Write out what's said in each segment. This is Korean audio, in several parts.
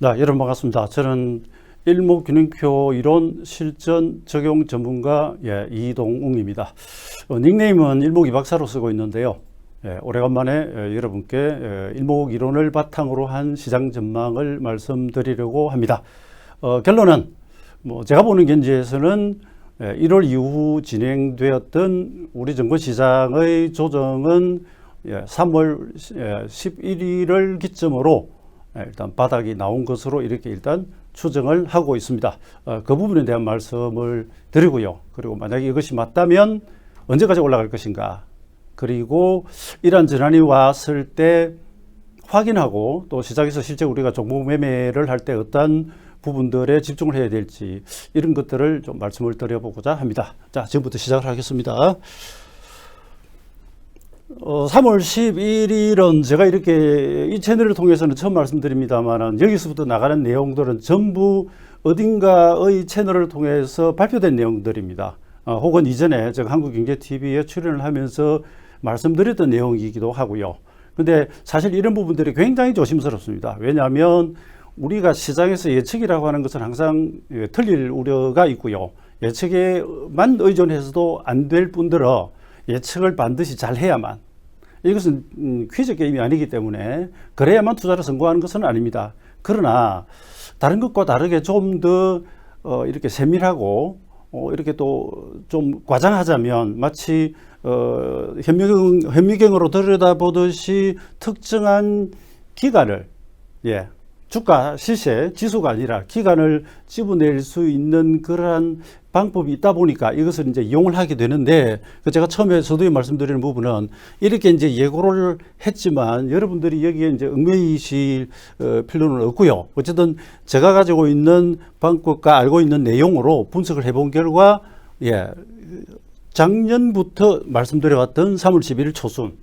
네, 여러분 반갑습니다. 저는 일목균형표 이론 실전 적용 전문가 이동웅입니다. 닉네임은 일목 이박사로 쓰고 있는데요. 오래간만에 여러분께 일목 이론을 바탕으로 한 시장 전망을 말씀드리려고 합니다. 결론은 제가 보는 견지에서는 1월 이후 진행되었던 우리 증권 시장의 조정은 3월 11일을 기점으로 일단 바닥이 나온 것으로 이렇게 일단 추정을 하고 있습니다. 그 부분에 대한 말씀을 드리고요. 그리고 만약에 이것이 맞다면 언제까지 올라갈 것인가, 그리고 이러한 전환이 왔을 때 확인하고 또 시장에서 실제 우리가 종목 매매를 할 때 어떤 부분들에 집중을 해야 될지, 이런 것들을 좀 말씀을 드려보고자 합니다. 자, 지금부터 시작을 하겠습니다. 3월 11일은 제가 이렇게 이 채널을 통해서는 처음 말씀드립니다만, 여기서부터 나가는 내용들은 전부 어딘가의 채널을 통해서 발표된 내용들입니다. 혹은 이전에 제가 한국경제TV에 출연을 하면서 말씀드렸던 내용이기도 하고요. 근데 사실 이런 부분들이 굉장히 조심스럽습니다. 왜냐하면 우리가 시장에서 예측이라고 하는 것은 항상 틀릴 우려가 있고요. 예측에만 의존해서도 안 될 뿐더러 예측을 반드시 잘 해야만, 이것은 퀴즈 게임이 아니기 때문에 그래야만 투자를 성공하는 것은 아닙니다. 그러나 다른 것과 다르게 좀 더 이렇게 세밀하고 이렇게 또 좀 과장하자면 마치 현미경으로 들여다보듯이 특정한 기간을, 주가 시세 지수가 아니라 기간을 집어낼 수 있는 그러한 방법이 있다 보니까 이것을 이제 이용을 하게 되는데, 제가 처음에 서두에 말씀드리는 부분은 이렇게 이제 예고를 했지만 여러분들이 여기에 이제 얽매이실 필요는 없고요. 어쨌든 제가 가지고 있는 방법과 알고 있는 내용으로 분석을 해본 결과, 작년부터 말씀드려왔던 3월 11일 초순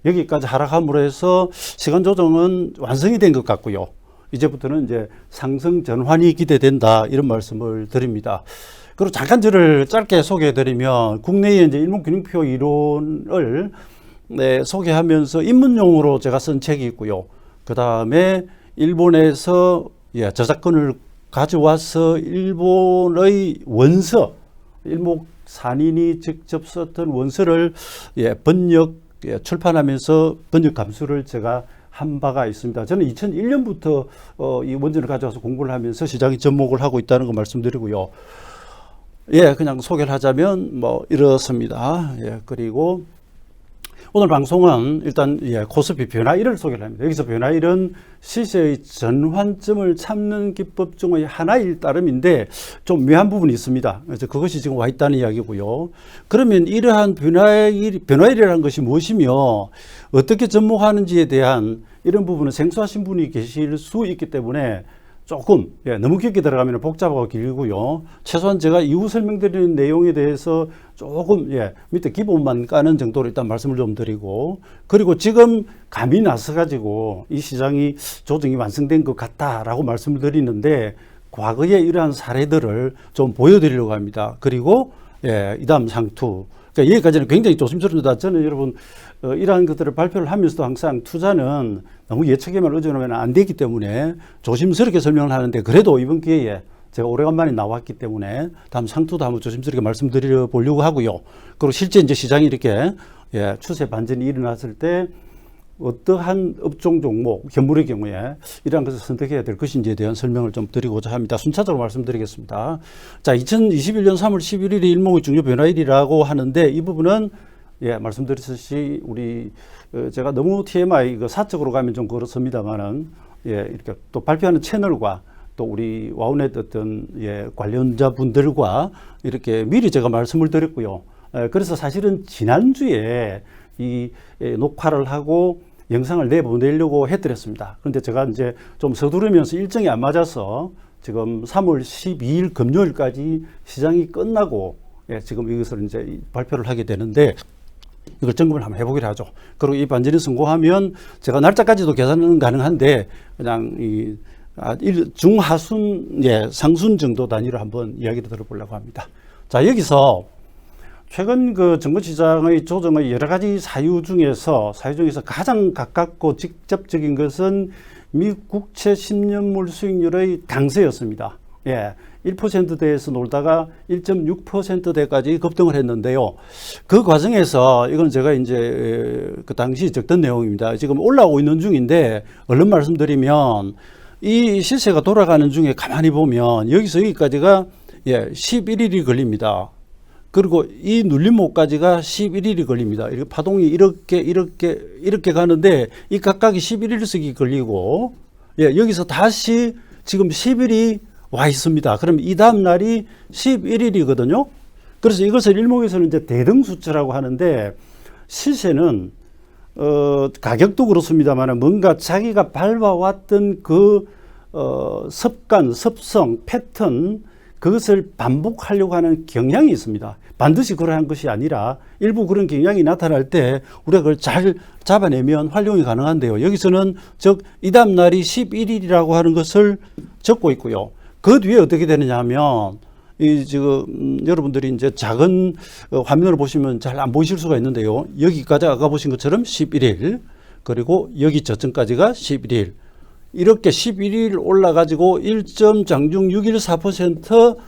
여기까지 하락함으로 해서 시간 조정은 완성이 된 것 같고요. 이제부터는 이제 상승 전환이 기대된다, 이런 말씀을 드립니다. 그리고 잠깐 저를 짧게 소개해드리면, 국내에 이제 일목균형표 이론을 소개하면서 입문용으로 제가 쓴 책이 있고요. 그 다음에 일본에서 저작권을 가져와서 일본의 원서, 일목산인이 직접 썼던 원서를 번역, 출판하면서 번역 감수를 제가 한 바가 있습니다. 저는 2001년부터 이 원전을 가져와서 공부를 하면서 시장에 접목을 하고 있다는 거 말씀드리고요. 그냥 소개를 하자면 이렇습니다. 그리고 오늘 방송은 일단 코스피 변화일을 소개를 합니다. 여기서 변화일은 시세의 전환점을 찾는 기법 중의 하나일 따름인데 좀 묘한 부분이 있습니다. 그래서 그것이 지금 와 있다는 이야기고요. 그러면 이러한 변화일이라는 것이 무엇이며 어떻게 접목하는지에 대한 이런 부분은 생소하신 분이 계실 수 있기 때문에 조금 너무 깊게 들어가면 복잡하고 길고요. 최소한 제가 이후 설명드리는 내용에 대해서 조금 밑에 기본만 까는 정도로 일단 말씀을 좀 드리고, 그리고 지금 감이 나서 가지고 이 시장이 조정이 완성된 것 같다라고 말씀을 드리는데, 과거에 이러한 사례들을 좀 보여드리려고 합니다. 그리고 이다음 상투, 그러니까 여기까지는 굉장히 조심스럽습니다. 저는 여러분 이러한 것들을 발표를 하면서도 항상 투자는 너무 예측에만 의존하면 안 되기 때문에 조심스럽게 설명을 하는데, 그래도 이번 기회에 제가 오래간만에 나왔기 때문에 다음 상투도 한번 조심스럽게 말씀드려 보려고 하고요. 그리고 실제 이제 시장이 이렇게 추세 반전이 일어났을 때 어떠한 업종 종목, 현물의 경우에 이러한 것을 선택해야 될 것인지에 대한 설명을 좀 드리고자 합니다. 순차적으로 말씀드리겠습니다. 자, 2021년 3월 11일이 일목의 중요 변화일이라고 하는데, 이 부분은 말씀드렸듯이 우리 제가 너무 TMI 사적으로 가면 좀 그렇습니다만은 이렇게 또 발표하는 채널과 또 우리 와우넷 어떤 관련자 분들과 이렇게 미리 제가 말씀을 드렸고요. 그래서 사실은 지난주에 이 녹화를 하고 영상을 내보내려고 해드렸습니다. 그런데 제가 이제 좀 서두르면서 일정이 안 맞아서 지금 3월 12일 금요일까지 시장이 끝나고 지금 이것을 이제 발표를 하게 되는데, 이걸 점검을 한번 해보기로 하죠. 그리고 이 반전이 성공하면 제가 날짜까지도 계산은 가능한데, 그냥 이 중하순, 상순 정도 단위로 한번 이야기를 들어보려고 합니다. 자, 여기서 최근 그 증권시장의 조정의 여러 가지 사유 중에서 가장 가깝고 직접적인 것은 미 국채 10년물 수익률의 강세였습니다. 예, 1%대에서 놀다가 1.6%대까지 급등을 했는데요. 그 과정에서 이건 제가 이제 그 당시 적던 내용입니다. 지금 올라오고 있는 중인데 얼른 말씀드리면 이 시세가 돌아가는 중에 가만히 보면 여기서 여기까지가 11일이 걸립니다. 그리고 이 눌림목까지가 11일이 걸립니다. 이렇게 파동이 이렇게 가는데 이 각각이 11일씩이 걸리고 여기서 다시 지금 10일이 와 있습니다. 그럼 이 다음 날이 11일이거든요. 그래서 이것을 일목에서는 이제 대등수치라고 하는데 시세는 가격도 그렇습니다만 뭔가 자기가 밟아왔던 그 습관, 습성, 패턴 그것을 반복하려고 하는 경향이 있습니다. 반드시 그러한 것이 아니라 일부 그런 경향이 나타날 때 우리가 그걸 잘 잡아내면 활용이 가능한데요. 여기서는 즉 이 다음 날이 11일이라고 하는 것을 적고 있고요. 그 뒤에 어떻게 되느냐 하면 이 지금 여러분들이 이제 작은 화면을 보시면 잘 안 보이실 수가 있는데요. 여기까지 아까 보신 것처럼 11일 그리고 여기 저점까지가 11일 이렇게 11일 올라가지고 1.614%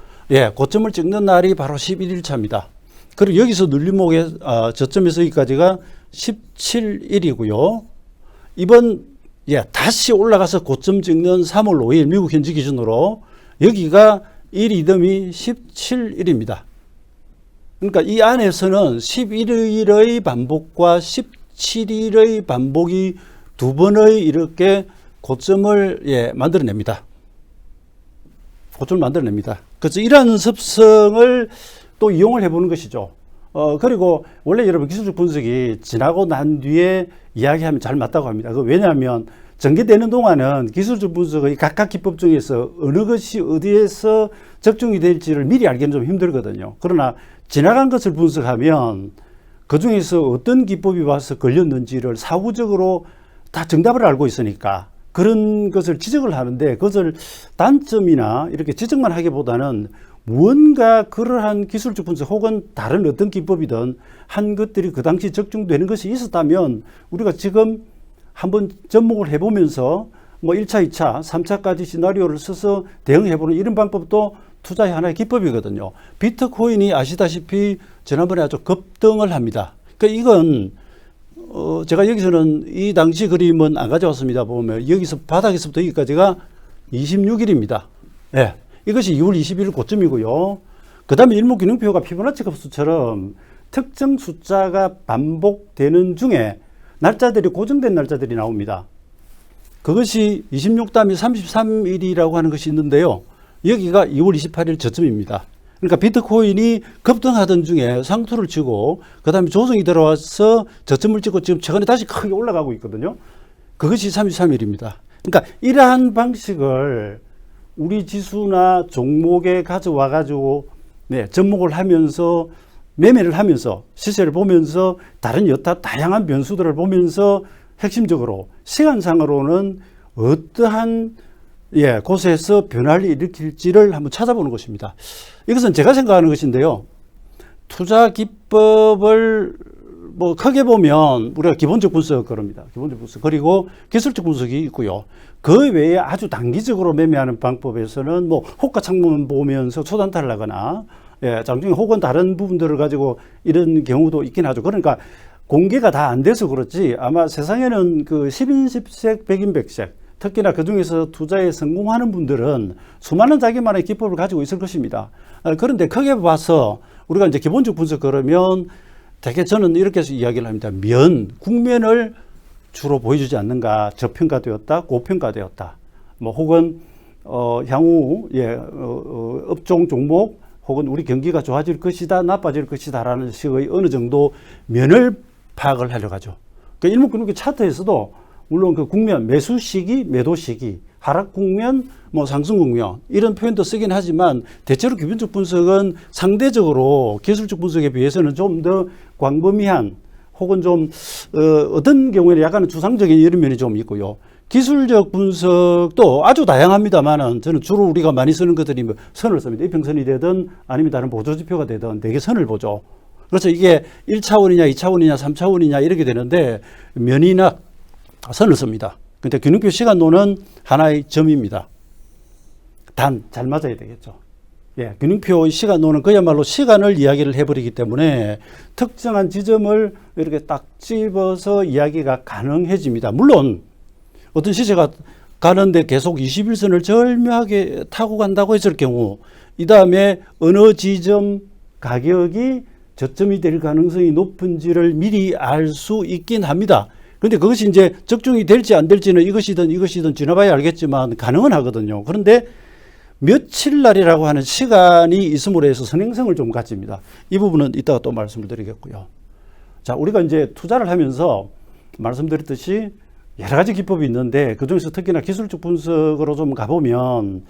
고점을 찍는 날이 바로 11일 차입니다. 그리고 여기서 눌림목의 저점에서 여기까지가 17일이고요. 이번 다시 올라가서 고점 찍는 3월 5일 미국 현지 기준으로 여기가 일 이듬이 17일입니다. 그러니까 이 안에서는 11일의 반복과 17일의 반복이 두 번의 이렇게 고점을 만들어냅니다. 고점을 만들어냅니다. 그래서 이러한 습성을 또 이용을 해보는 것이죠. 그리고 원래 여러분 기술적 분석이 지나고 난 뒤에 이야기하면 잘 맞다고 합니다. 왜냐하면 전개되는 동안은 기술적 분석의 각각 기법 중에서 어느 것이 어디에서 적중이 될지를 미리 알기는 좀 힘들거든요. 그러나 지나간 것을 분석하면 그 중에서 어떤 기법이 와서 걸렸는지를 사후적으로 다 정답을 알고 있으니까 그런 것을 지적을 하는데 그것을 단점이나 이렇게 지적만 하기보다는 무언가 그러한 기술적 분석 혹은 다른 어떤 기법이든 한 것들이 그 당시 적중되는 것이 있었다면 우리가 지금 한번 접목을 해보면서 뭐 1차, 2차, 3차까지 시나리오를 써서 대응해보는 이런 방법도 투자의 하나의 기법이거든요. 비트코인이 아시다시피 지난번에 아주 급등을 합니다. 그러니까 이건 제가 여기서는 이 당시 그림은 안 가져왔습니다. 보면 여기서 바닥에서부터 여기까지가 26일입니다. 이것이 2월 20일 고점이고요. 그 다음에 일목균형표가 피보나치 급수처럼 특정 숫자가 반복되는 중에 날짜들이 고정된 날짜들이 나옵니다. 그것이 26 다음에 33일이라고 하는 것이 있는데요. 여기가 2월 28일 저점입니다. 그러니까 비트코인이 급등하던 중에 상투를 치고 그 다음에 조정이 들어와서 저점을 찍고 지금 최근에 다시 크게 올라가고 있거든요. 그것이 33일입니다. 그러니까 이러한 방식을 우리 지수나 종목에 가져와 가지고 접목을 하면서 매매를 하면서 시세를 보면서 다른 여타 다양한 변수들을 보면서 핵심적으로 시간상으로는 어떠한 곳에서 변화를 일으킬지를 한번 찾아보는 것입니다. 이것은 제가 생각하는 것인데요. 투자 기법을 뭐 크게 보면 우리가 기본적 분석 그럽니다. 기본적 분석 그리고 기술적 분석이 있고요. 그 외에 아주 단기적으로 매매하는 방법에서는 뭐 호가 창문 보면서 초단타를 하거나 장중에 혹은 다른 부분들을 가지고 이런 경우도 있긴 하죠. 그러니까 공개가 다 안 돼서 그렇지 아마 세상에는 그 10인 10색, 100인 100색 특히나 그 중에서 투자에 성공하는 분들은 수많은 자기만의 기법을 가지고 있을 것입니다. 그런데 크게 봐서 우리가 이제 기본적 분석 그러면 대개 저는 이렇게 해서 이야기를 합니다. 국면을 주로 보여주지 않는가. 저평가되었다, 고평가되었다. 뭐 혹은 향후 업종 종목 혹은 우리 경기가 좋아질 것이다, 나빠질 것이다라는 식의 어느 정도 면을 파악을 하려고 하죠. 그 일목균형표 차트에서도 물론 그 국면, 매수 시기, 매도 시기, 하락 국면, 뭐 상승 국면 이런 표현도 쓰긴 하지만 대체로 기본적 분석은 상대적으로 기술적 분석에 비해서는 좀 더 광범위한 혹은 좀 어떤 경우에는 약간 추상적인 이런 면이 좀 있고요. 기술적 분석도 아주 다양합니다만은 저는 주로 우리가 많이 쓰는 것들이 뭐 선을 씁니다. 이평선이 되든 아니면 다른 보조지표가 되든 되게 선을 보죠. 그래서 이게 1차원이냐, 2차원이냐, 3차원이냐 이렇게 되는데 면이나 선을 씁니다. 근데 균형표 시간론은 하나의 점입니다. 단 잘 맞아야 되겠죠. 예, 균형표 시간론은 그야말로 시간을 이야기를 해버리기 때문에 특정한 지점을 이렇게 딱 집어서 이야기가 가능해집니다. 물론 어떤 시세가 가는데 계속 21선을 절묘하게 타고 간다고 했을 경우 이 다음에 어느 지점 가격이 저점이 될 가능성이 높은지를 미리 알 수 있긴 합니다. 그런데 그것이 이제 적중이 될지 안 될지는 이것이든 지나봐야 알겠지만 가능은 하거든요. 그런데 며칠 날이라고 하는 시간이 있음으로 해서 선행성을 좀 가집니다. 이 부분은 이따가 또 말씀을 드리겠고요. 자, 우리가 이제 투자를 하면서 말씀드렸듯이 여러 가지 기법이 있는데 그중에서 특히나 기술적 분석으로 좀 가보면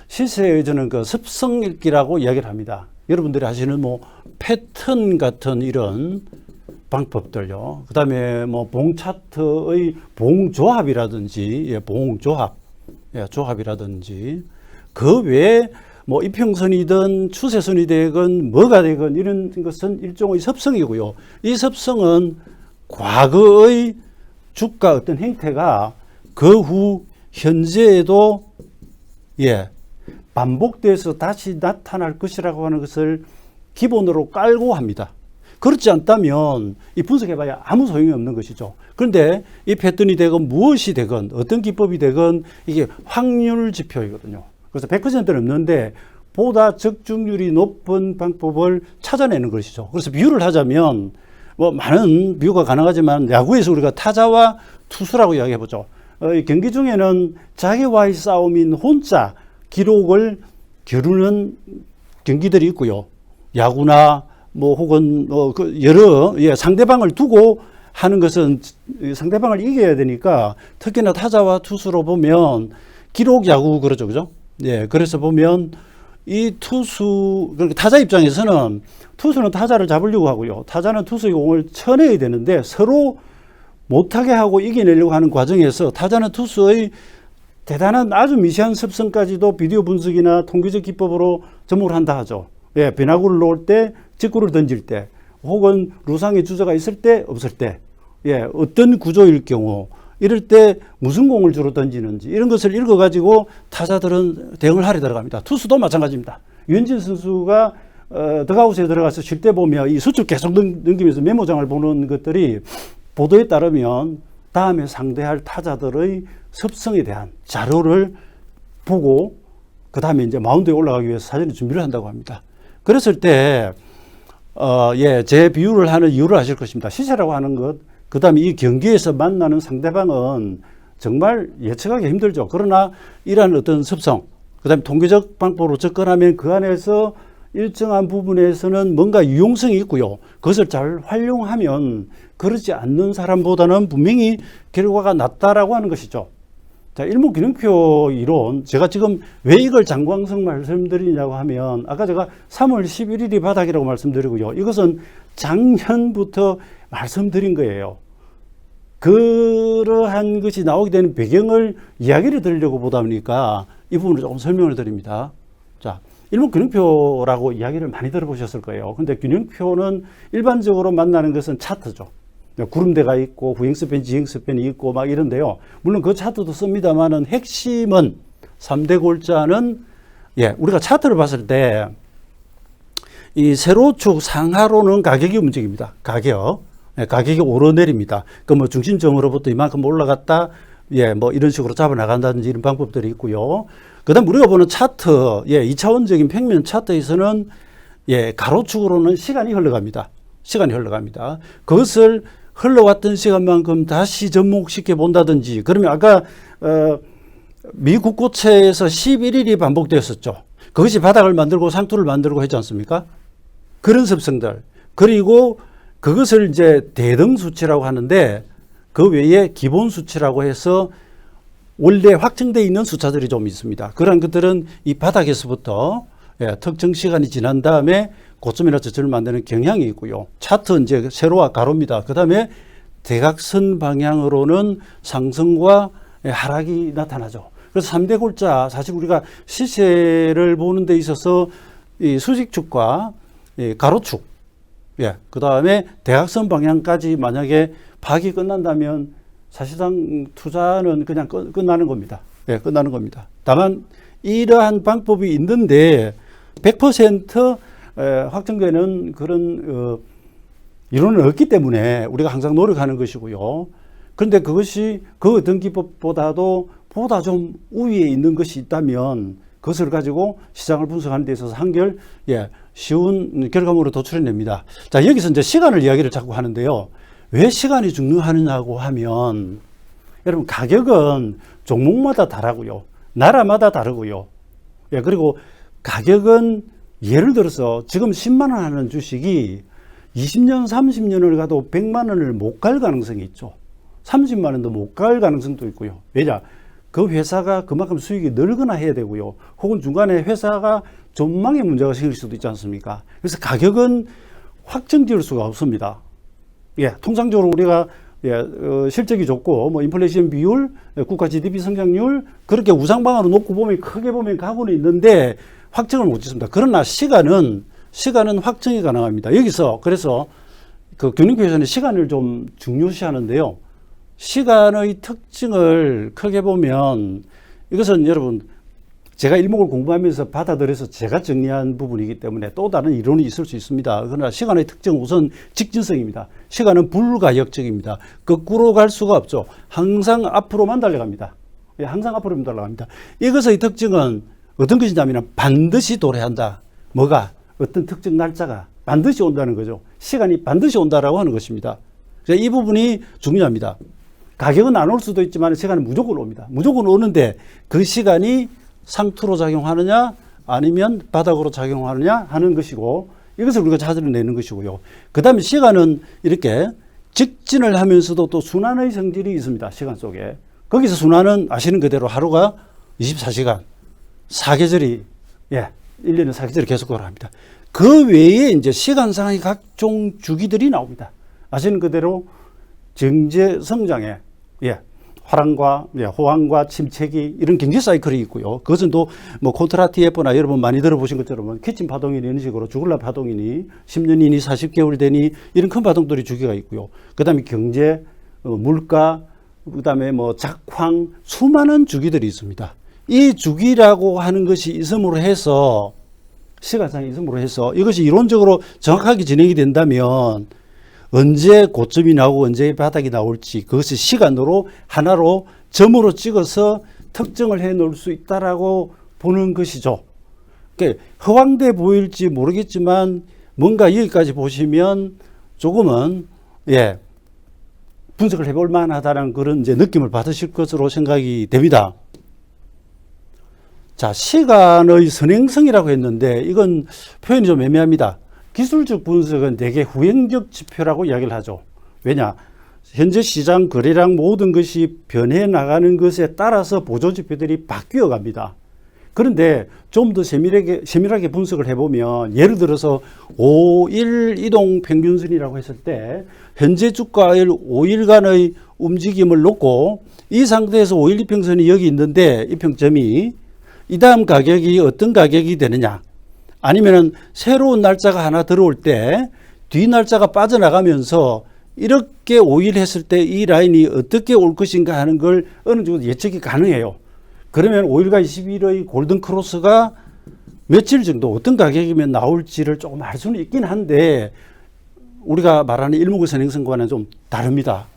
시세의 저는 그 습성 읽기라고 이야기를 합니다. 여러분들이 하시는 뭐 패턴 같은 이런 방법들요. 그 다음에 뭐 봉차트의 봉조합이라든지, 예, 봉조합, 예, 조합이라든지, 그 외에 뭐 이평선이든 추세선이 되건 뭐가 되건 이런 것은 일종의 습성이고요. 이 습성은 과거의 주가 어떤 행태가 그 후 현재에도, 예, 반복돼서 다시 나타날 것이라고 하는 것을 기본으로 깔고 합니다. 그렇지 않다면 이 분석해봐야 아무 소용이 없는 것이죠. 그런데 이 패턴이 되건 무엇이 되건 어떤 기법이 되건 이게 확률 지표이거든요. 그래서 100%는 없는데 보다 적중률이 높은 방법을 찾아내는 것이죠. 그래서 비유를 하자면 뭐 많은 비유가 가능하지만 야구에서 우리가 타자와 투수라고 이야기해보죠. 경기 중에는 자기와의 싸움인 혼자 기록을 겨루는 경기들이 있고요. 야구나 뭐 혹은 그 여러, 예, 상대방을 두고 하는 것은 상대방을 이겨야 되니까 특히나 타자와 투수로 보면 기록 야구 그러죠, 그죠? 예, 그래서 보면 이 투수, 그러니까 타자 입장에서는 투수는 타자를 잡으려고 하고요. 타자는 투수의 공을 쳐내야 되는데 서로 못하게 하고 이겨내려고 하는 과정에서 타자는 투수의 대단한 아주 미세한 습성까지도 비디오 분석이나 통계적 기법으로 접목을 한다 하죠. 예, 변화구를 놓을 때, 직구를 던질 때, 혹은 루상의 주자가 있을 때, 없을 때, 예, 어떤 구조일 경우, 이럴 때 무슨 공을 주로 던지는지 이런 것을 읽어가지고 타자들은 대응을 하려 들어갑니다. 투수도 마찬가지입니다. 유현진 선수가 덕아웃에 들어가서 쉴 때 보면 이 수축 계속 넘기면서 메모장을 보는 것들이 보도에 따르면 다음에 상대할 타자들의 습성에 대한 자료를 보고 그 다음에 이제 마운드에 올라가기 위해서 사전에 준비를 한다고 합니다. 그랬을 때, 예, 제 비유를 하는 이유를 아실 것입니다. 시세라고 하는 것, 그 다음에 이 경기에서 만나는 상대방은 정말 예측하기 힘들죠. 그러나 이러한 어떤 습성, 그 다음에 통계적 방법으로 접근하면 그 안에서 일정한 부분에서는 뭔가 유용성이 있고요. 그것을 잘 활용하면 그렇지 않는 사람보다는 분명히 결과가 낫다라고 하는 것이죠. 자, 일목균형표 이론, 제가 지금 왜 이걸 장광석 말씀드리냐고 하면 아까 제가 3월 11일이 바닥이라고 말씀드리고요. 이것은 작년부터 말씀드린 거예요. 그러한 것이 나오게 되는 배경을 이야기를 드리려고 보다 보니까 이 부분을 조금 설명을 드립니다. 자, 일목균형표라고 이야기를 많이 들어보셨을 거예요. 근데 균형표는 일반적으로 만나는 것은 차트죠. 구름대가 있고 후행스팬, 지행스팬이 있고 막 이런데요. 물론 그 차트도 씁니다만은 핵심은 3대 골자는, 예, 우리가 차트를 봤을 때 이 세로축 상하로는 가격이 움직입니다. 가격. 예, 가격이 오르내립니다. 그 뭐 중심점으로부터 이만큼 올라갔다, 예, 뭐 이런 식으로 잡아 나간다든지 이런 방법들이 있고요. 그 다음 우리가 보는 차트, 예, 2차원적인 평면 차트에서는, 예, 가로축으로는 시간이 흘러갑니다. 시간이 흘러갑니다. 그것을 흘러왔던 시간만큼 다시 접목시켜 본다든지, 그러면 아까 미 국고채에서 11일이 반복되었었죠. 그것이 바닥을 만들고 상투를 만들고 했지 않습니까? 그런 습성들. 그리고 그것을 이제 대등 수치라고 하는데 그 외에 기본 수치라고 해서 원래 확정되어 있는 숫자들이 좀 있습니다. 그런 것들은 이 바닥에서부터, 예, 특정 시간이 지난 다음에 고점이나 저점을 만드는 경향이 있고요. 차트 이제 세로와 가로입니다. 그 다음에 대각선 방향으로는 상승과 하락이 나타나죠. 그래서 3대 골자, 사실 우리가 시세를 보는 데 있어서 이 수직축과 이 가로축, 예, 그 다음에 대각선 방향까지 만약에 파악이 끝난다면 사실상 투자는 그냥 끝나는 겁니다. 예, 끝나는 겁니다. 다만 이러한 방법이 있는데 100% 확정되는 그런 이론은 없기 때문에 우리가 항상 노력하는 것이고요. 그런데 그것이 그 어떤 기법보다도 보다 좀 우위에 있는 것이 있다면 그것을 가지고 시장을 분석하는 데 있어서 한결 쉬운 결과물을 도출해냅니다. 자, 여기서 이제 시간을 이야기를 자꾸 하는데요. 왜 시간이 중요하냐고 하면 여러분 가격은 종목마다 다르고요. 나라마다 다르고요. 예, 그리고 가격은 예를 들어서 지금 10만 원 하는 주식이 20년, 30년을 가도 100만 원을 못 갈 가능성이 있죠. 30만 원도 못 갈 가능성도 있고요. 왜냐? 그 회사가 그만큼 수익이 늘거나 해야 되고요. 혹은 중간에 회사가 전망에 문제가 생길 수도 있지 않습니까? 그래서 가격은 확정 지을 수가 없습니다. 예, 통상적으로 우리가 실적이 좋고 뭐 인플레이션 비율, 국가 GDP 성장률 그렇게 우상방으로 놓고 보면 크게 보면 가고는 있는데 확정을 못 짓습니다. 그러나 시간은 확정이 가능합니다. 여기서 그래서 그 경영표에서는 시간을 좀 중요시하는데요. 시간의 특징을 크게 보면 이것은 여러분 제가 일목을 공부하면서 받아들여서 제가 정리한 부분이기 때문에 또 다른 이론이 있을 수 있습니다. 그러나 시간의 특징은 우선 직진성입니다. 시간은 불가역적입니다. 거꾸로 갈 수가 없죠. 항상 앞으로만 달려갑니다. 항상 앞으로만 달려갑니다. 이것의 특징은 어떤 것이냐면 반드시 도래한다. 뭐가? 어떤 특정 날짜가 반드시 온다는 거죠. 시간이 반드시 온다라고 하는 것입니다. 이 부분이 중요합니다. 가격은 안 올 수도 있지만 시간은 무조건 옵니다. 무조건 오는데 그 시간이 상투로 작용하느냐 아니면 바닥으로 작용하느냐 하는 것이고 이것을 우리가 찾아내는 것이고요. 그 다음에 시간은 이렇게 직진을 하면서도 또 순환의 성질이 있습니다. 시간 속에. 거기서 순환은 아시는 그대로 하루가 24시간, 사계절이 1년에 사계절이 계속 돌아갑니다. 그 외에 이제 시간상의 각종 주기들이 나옵니다. 아시는 그대로 경제 성장에 화랑과 호황과 침체기 이런 경제 사이클이 있고요. 그것은 또 뭐 콘트라티에프나 여러분 많이 들어보신 것처럼 키친 파동이니 이런 식으로 주글라 파동이니 10년이니 40개월 되니 이런 큰 파동들이 주기가 있고요. 그다음에 경제, 물가, 그다음에 뭐 작황 수많은 주기들이 있습니다. 이 주기라고 하는 것이 있음으로 해서 시간상이 있음으로 해서 이것이 이론적으로 정확하게 진행이 된다면 언제 고점이 나오고 언제 바닥이 나올지 그것이 시간으로 하나로 점으로 찍어서 특정을 해 놓을 수 있다라고 보는 것이죠. 그러니까 허황돼 보일지 모르겠지만 뭔가 여기까지 보시면 조금은 분석을 해볼 만하다는 그런 이제 느낌을 받으실 것으로 생각이 됩니다. 자, 시간의 선행성이라고 했는데 이건 표현이 좀 애매합니다. 기술적 분석은 대개 후행적 지표라고 이야기를 하죠. 왜냐? 현재 시장 거래량 모든 것이 변해 나가는 것에 따라서 보조 지표들이 바뀌어 갑니다. 그런데 좀 더 세밀하게 분석을 해보면 예를 들어서 5일 이동 평균선이라고 했을 때 현재 주가의 5일간의 움직임을 놓고 이 상태에서 5일 이평선이 여기 있는데 이평점이 이 다음 가격이 어떤 가격이 되느냐 아니면은 새로운 날짜가 하나 들어올 때 뒤 날짜가 빠져나가면서 이렇게 5일 했을 때 이 라인이 어떻게 올 것인가 하는 걸 어느 정도 예측이 가능해요. 그러면 5일과 20일의 골든 크로스가 며칠 정도 어떤 가격이면 나올지를 조금 알 수는 있긴 한데 우리가 말하는 일목의 선행성과는 좀 다릅니다.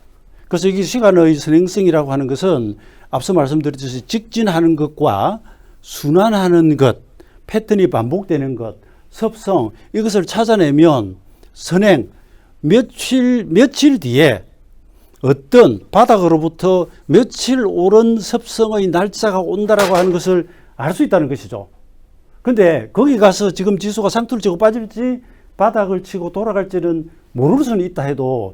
그래서 이 시간의 선행성이라고 하는 것은 앞서 말씀드렸듯이 직진하는 것과 순환하는 것, 패턴이 반복되는 것, 습성 이것을 찾아내면 선행 며칠 뒤에 어떤 바닥으로부터 며칠 오른 습성의 날짜가 온다라고 하는 것을 알 수 있다는 것이죠. 그런데 거기 가서 지금 지수가 상투를 치고 빠질지 바닥을 치고 돌아갈지는 모를 수는 있다 해도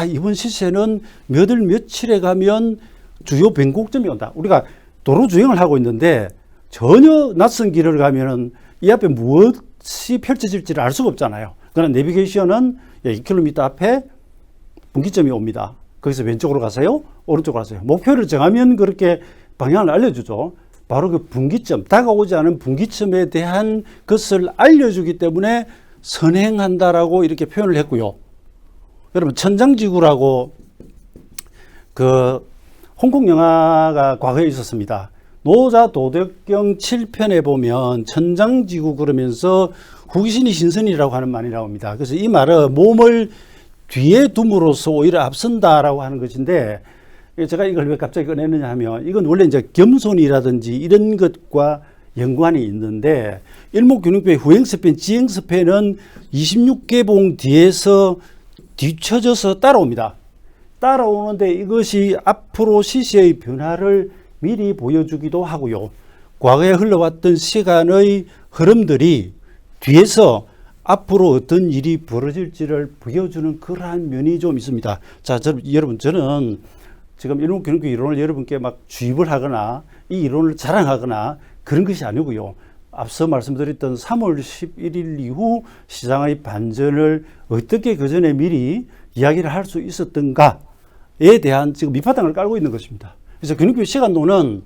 이번 시세는 몇 월 며칠에 가면 주요 변곡점이 온다. 우리가 도로 주행을 하고 있는데 전혀 낯선 길을 가면은 이 앞에 무엇이 펼쳐질지를 알 수가 없잖아요. 그러나 내비게이션은 2km 앞에 분기점이 옵니다. 거기서 왼쪽으로 가세요? 오른쪽으로 가세요? 목표를 정하면 그렇게 방향을 알려주죠. 바로 그 분기점, 다가오지 않은 분기점에 대한 것을 알려주기 때문에 선행한다라고 이렇게 표현을 했고요. 여러분 천장지구라고 그 홍콩 영화가 과거에 있었습니다. 노자 도덕경 7편에 보면 천장지구 그러면서 후기신이 신선이라고 하는 말이 나옵니다. 그래서 이 말은 몸을 뒤에 둠으로써 오히려 앞선다라고 하는 것인데, 제가 이걸 왜 갑자기 꺼내느냐 하면, 이건 원래 이제 겸손이라든지 이런 것과 연관이 있는데, 일목균형표의 후행스팬, 지행스팬은 26개봉 뒤에서 뒤쳐져서 따라옵니다. 따라오는데 이것이 앞으로 시시의 변화를 미리 보여주기도 하고요. 과거에 흘러왔던 시간의 흐름들이 뒤에서 앞으로 어떤 일이 벌어질지를 보여주는 그러한 면이 좀 있습니다. 자, 여러분, 저는 지금 일목균형표 이론을 여러분께 막 주입을 하거나 이 이론을 자랑하거나 그런 것이 아니고요. 앞서 말씀드렸던 3월 11일 이후 시장의 반전을 어떻게 그 전에 미리 이야기를 할 수 있었던가에 대한 지금 밑바탕을 깔고 있는 것입니다. 그래서 근육표 시간도는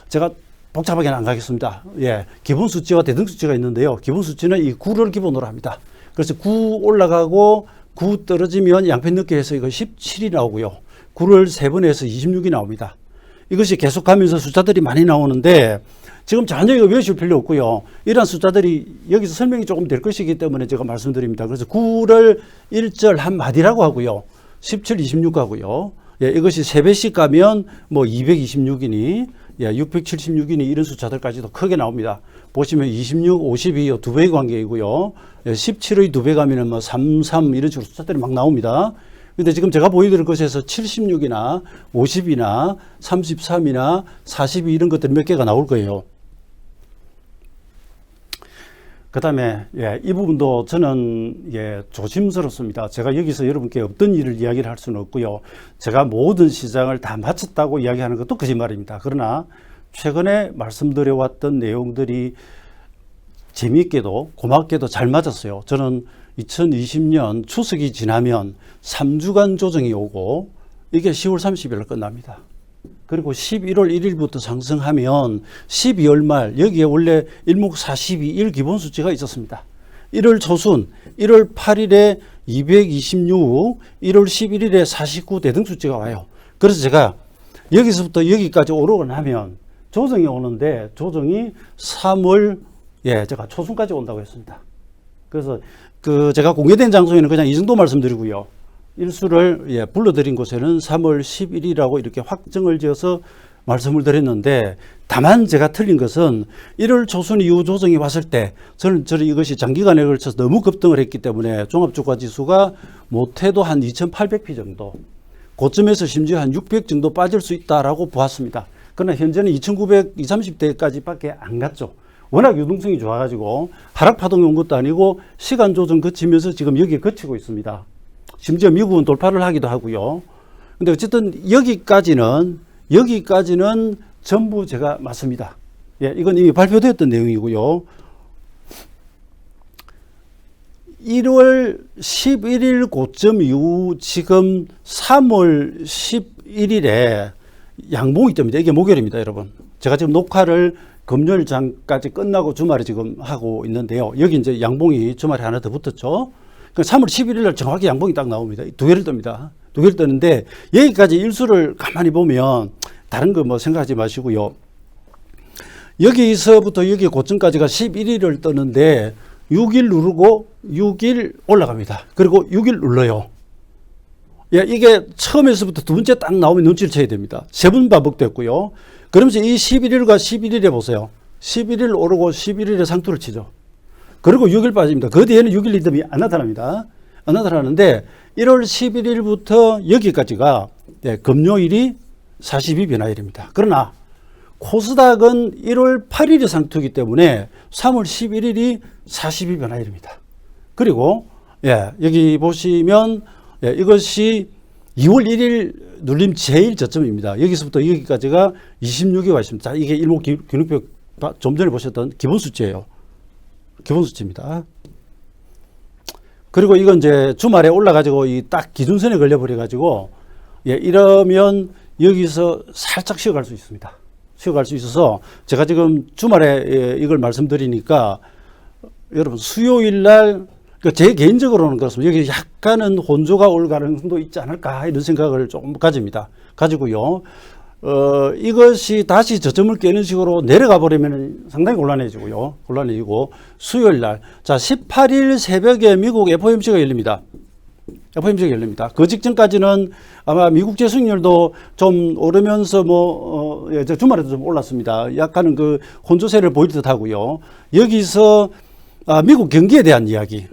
제가 복잡하게는 안 가겠습니다. 예, 기본 수치와 대등 수치가 있는데요. 기본 수치는 이 9를 기본으로 합니다. 그래서 9 올라가고 9 떨어지면 양편 늦게 해서 이거 17이 나오고요. 9를 3번 해서 26이 나옵니다. 이것이 계속하면서 숫자들이 많이 나오는데 지금 전혀 이거 외우실 필요 없고요. 이런 숫자들이 여기서 설명이 조금 될 것이기 때문에 제가 말씀드립니다. 그래서 9를 1절 한마디라고 하고요. 17, 26 하고요. 예, 이것이 3배씩 가면 뭐 226이니, 예, 676이니 이런 숫자들까지도 크게 나옵니다. 보시면 26, 52, 2배의 관계이고요. 예, 17의 2배 가면은 뭐 33 이런 식으로 숫자들이 막 나옵니다. 근데 지금 제가 보여드릴 것에서 76이나 50이나 33이나 42 이런 것들이 몇 개가 나올 거예요. 그 다음에, 예, 이 부분도 저는, 예, 조심스럽습니다. 제가 여기서 여러분께 없던 일을 이야기를 할 수는 없고요. 제가 모든 시장을 다 마쳤다고 이야기하는 것도 거짓말입니다. 그러나 최근에 말씀드려왔던 내용들이 재미있게도 고맙게도 잘 맞았어요. 저는 2020년 추석이 지나면 3주간 조정이 오고 이게 10월 30일 끝납니다. 그리고 11월 1일부터 상승하면 12월 말 여기에 원래 일목 42일 기본 수치가 있었습니다. 1월 초순 1월 8일에 226, 1월 11일에 49 대등 수치가 와요. 그래서 제가 여기서부터 여기까지 오르고 나면 조정이 오는데 조정이 3월, 예, 제가 초순까지 온다고 했습니다. 그래서 제가 공개된 장소에는 그냥 이 정도 말씀드리고요. 일수를, 예, 불러드린 곳에는 3월 10일이라고 이렇게 확정을 지어서 말씀을 드렸는데, 다만 제가 틀린 것은 1월 초순 이후 조정이 왔을 때 저는 이것이 장기간에 걸쳐서 너무 급등을 했기 때문에 종합주가지수가 못해도 한 2800p 정도, 고점에서 심지어 한 600 정도 빠질 수 있다라고 보았습니다. 그러나 현재는 2900, 230대까지 밖에 안 갔죠. 워낙 유동성이 좋아가지고 하락파동이 온 것도 아니고 시간 조정 거치면서 지금 여기에 거치고 있습니다. 심지어 미국은 돌파를 하기도 하고요. 근데 어쨌든 여기까지는 전부 제가 맞습니다. 예, 이건 이미 발표되었던 내용이고요. 1월 11일 고점 이후 지금 3월 11일에 양봉이 뜹니다. 이게 목요일입니다, 여러분. 제가 지금 녹화를 금요일장까지 끝나고 주말에 지금 하고 있는데요. 여기 이제 양봉이 주말에 하나 더 붙었죠. 3월 11일 날 정확히 양봉이 딱 나옵니다. 두 개를 뜹니다. 두 개를 뜨는데 여기까지 일수를 가만히 보면 다른 거 뭐 생각하지 마시고요. 여기서부터 여기 고점까지가 11일을 뜨는데 6일 누르고 6일 올라갑니다. 그리고 6일 눌러요. 예, 이게 처음에서부터 두 번째 딱 나오면 눈치를 채야 됩니다. 세 번 반복됐고요. 그러면서 이 11일과 11일에 보세요. 11일 오르고 11일에 상투를 치죠. 그리고 6일 빠집니다. 그 뒤에는 6일 리듬이 안 나타납니다. 안 나타나는데 1월 11일부터 여기까지가, 예, 금요일이 42 변화일입니다. 그러나 코스닥은 1월 8일이 상투이기 때문에 3월 11일이 42 변화일입니다. 그리고, 예, 여기 보시면, 예, 이것이 2월 1일 눌림 제일 저점입니다. 여기서부터 여기까지가 26이 와 있습니다. 자, 이게 일목균형표 좀 전에 보셨던 기본 수치예요. 기본 수치입니다. 그리고 이건 이제 주말에 올라가지고 이 딱 기준선에 걸려버려가지고, 예, 이러면 여기서 살짝 쉬어갈 수 있습니다. 쉬어갈 수 있어서 제가 지금 주말에, 예, 이걸 말씀드리니까 여러분 수요일 날, 제 개인적으로는 그렇습니다. 여기 약간은 혼조가 올 가능성도 있지 않을까 이런 생각을 조금 가집니다. 가지고요. 이것이 다시 저점을 깨는 식으로 내려가 버리면 상당히 곤란해지고, 수요일 날. 자, 18일 새벽에 미국 FOMC가 열립니다. 그 직전까지는 아마 미국 재수익률도 좀 오르면서 주말에도 좀 올랐습니다. 약간은 그 혼조세를 보일 듯 하고요. 여기서 미국 경기에 대한 이야기.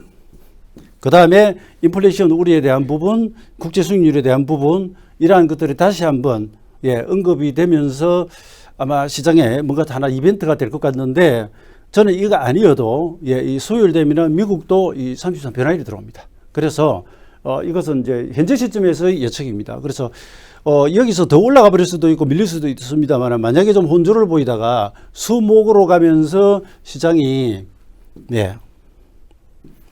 그 다음에 인플레이션 우려에 대한 부분, 국제 수익률에 대한 부분, 이러한 것들이 다시 한번 언급이 되면서 아마 시장에 뭔가 하나 이벤트가 될 것 같는데, 저는 이거 아니어도 이 수요일 되면은 미국도 이 33 변화일이 들어옵니다. 그래서 이것은 이제 현재 시점에서의 예측입니다. 그래서 여기서 더 올라가 버릴 수도 있고 밀릴 수도 있습니다만, 만약에 좀 혼조를 보이다가 수목으로 가면서 시장이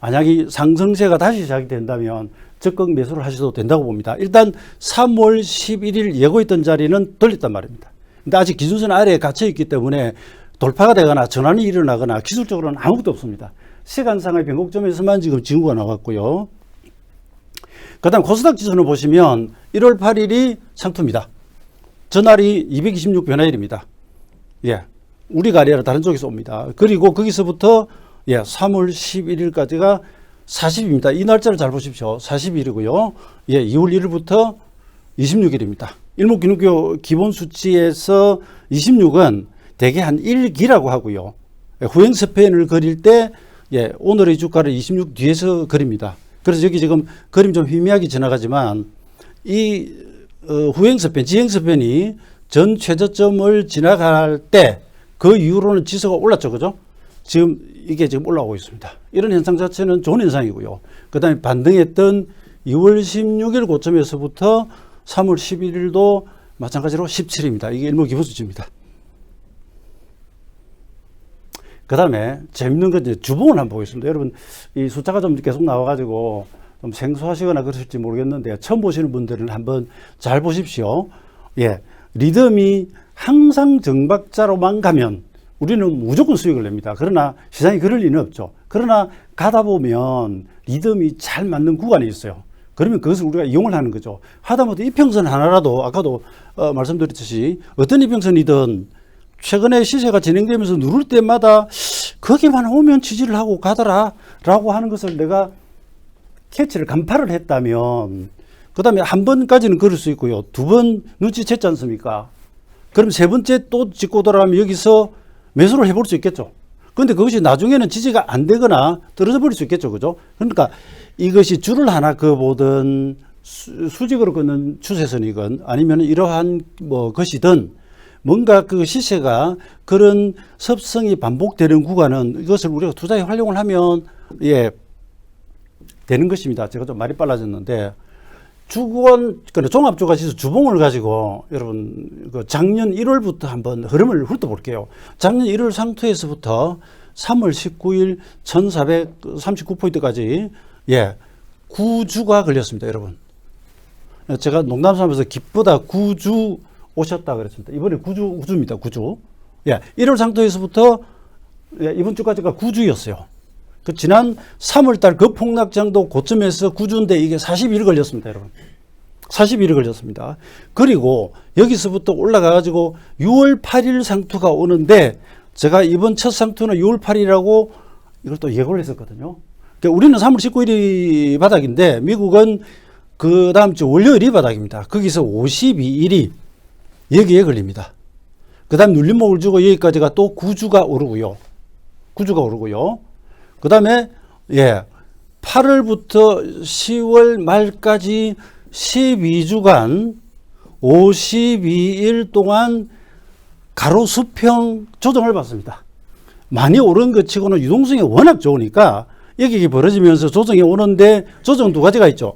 만약에 상승세가 다시 시작이 된다면 적극 매수를 하셔도 된다고 봅니다. 일단 3월 11일 예고했던 자리는 돌렸단 말입니다. 근데 아직 기준선 아래에 갇혀 있기 때문에 돌파가 되거나 전환이 일어나거나 기술적으로는 아무것도 없습니다. 시간상의 변곡점에서만 지금 징후가 나왔고요. 그 다음 코스닥 지수를 보시면 1월 8일이 상투입니다. 전날이 226 변화일입니다. 우리가 아니라 다른 쪽에서 옵니다. 그리고 거기서부터 3월 11일까지가 40입니다. 이 날짜를 잘 보십시오. 40일이고요. 2월 1일부터 26일입니다. 일목균형교 기본 수치에서 26은 대개 한 1기라고 하고요. 후행 스팬을 그릴 때 오늘의 주가를 26 뒤에서 그립니다. 그래서 여기 지금 그림 좀 희미하게 지나가지만 이 후행 스팬, 지행 스팬이 전 최저점을 지나갈 때 그 이후로는 지수가 올랐죠. 그죠? 지금 이게 지금 올라오고 있습니다. 이런 현상 자체는 좋은 현상이고요. 그 다음에 반등했던 2월 16일 고점에서부터 3월 11일도 마찬가지로 17입니다. 이게 일목기본수치입니다. 그 다음에 재밌는 건 이제 주봉을 한번 보겠습니다. 여러분, 이 숫자가 좀 계속 나와가지고 좀 생소하시거나 그러실지 모르겠는데, 처음 보시는 분들은 한번 잘 보십시오. 리듬이 항상 정박자로만 가면 우리는 무조건 수익을 냅니다. 그러나 시장이 그럴 리는 없죠. 그러나 가다 보면 리듬이 잘 맞는 구간이 있어요. 그러면 그것을 우리가 이용을 하는 거죠. 하다못해 이평선 하나라도 아까도 말씀드렸듯이 어떤 이평선이든 최근에 시세가 진행되면서 누를 때마다 거기만 오면 지지를 하고 가더라 라고 하는 것을 내가 캐치를 간파를 했다면, 그 다음에 한 번까지는 그럴 수 있고요. 두 번 눈치챘지 않습니까? 그럼 세 번째 또 짚고 돌아가면 여기서 매수를 해볼 수 있겠죠. 그런데 그것이 나중에는 지지가 안 되거나 떨어져 버릴 수 있겠죠. 그죠? 그러니까 이것이 줄을 하나 그어보든 수직으로 걷는 추세선이건 아니면 이러한 것이든 뭔가 그 시세가 그런 섭성이 반복되는 구간은 이것을 우리가 투자에 활용을 하면 되는 것입니다. 제가 좀 말이 빨라졌는데, 종합주가지수 주봉을 가지고 여러분 작년 1월부터 한번 흐름을 훑어볼게요. 작년 1월 상투에서부터 3월 19일 1439포인트까지 9주가 걸렸습니다. 여러분, 제가 농담삼아서 기쁘다 9주 오셨다 그랬습니다. 이번에 9주입니다. 9주. 1월 상투에서부터 이번 주까지가 9주였어요. 그 지난 3월달 그 폭락장도 고점에서 9주인데 이게 40일 걸렸습니다. 여러분, 40일이 걸렸습니다. 그리고 여기서부터 올라가가지고 6월 8일 상투가 오는데, 제가 이번 첫 상투는 6월 8일이라고 이걸 또 예고를 했었거든요. 그러니까 우리는 3월 19일이 바닥인데 미국은 그 다음 주 월요일이 바닥입니다. 거기서 52일이 여기에 걸립니다. 그 다음 눌림목을 주고 여기까지가 또 9주가 오르고요. 그 다음에 8월부터 10월 말까지 12주간 52일 동안 가로 수평 조정을 받습니다. 많이 오른 것 치고는 유동성이 워낙 좋으니까 여기 벌어지면서 조정이 오는데, 조정 두 가지가 있죠.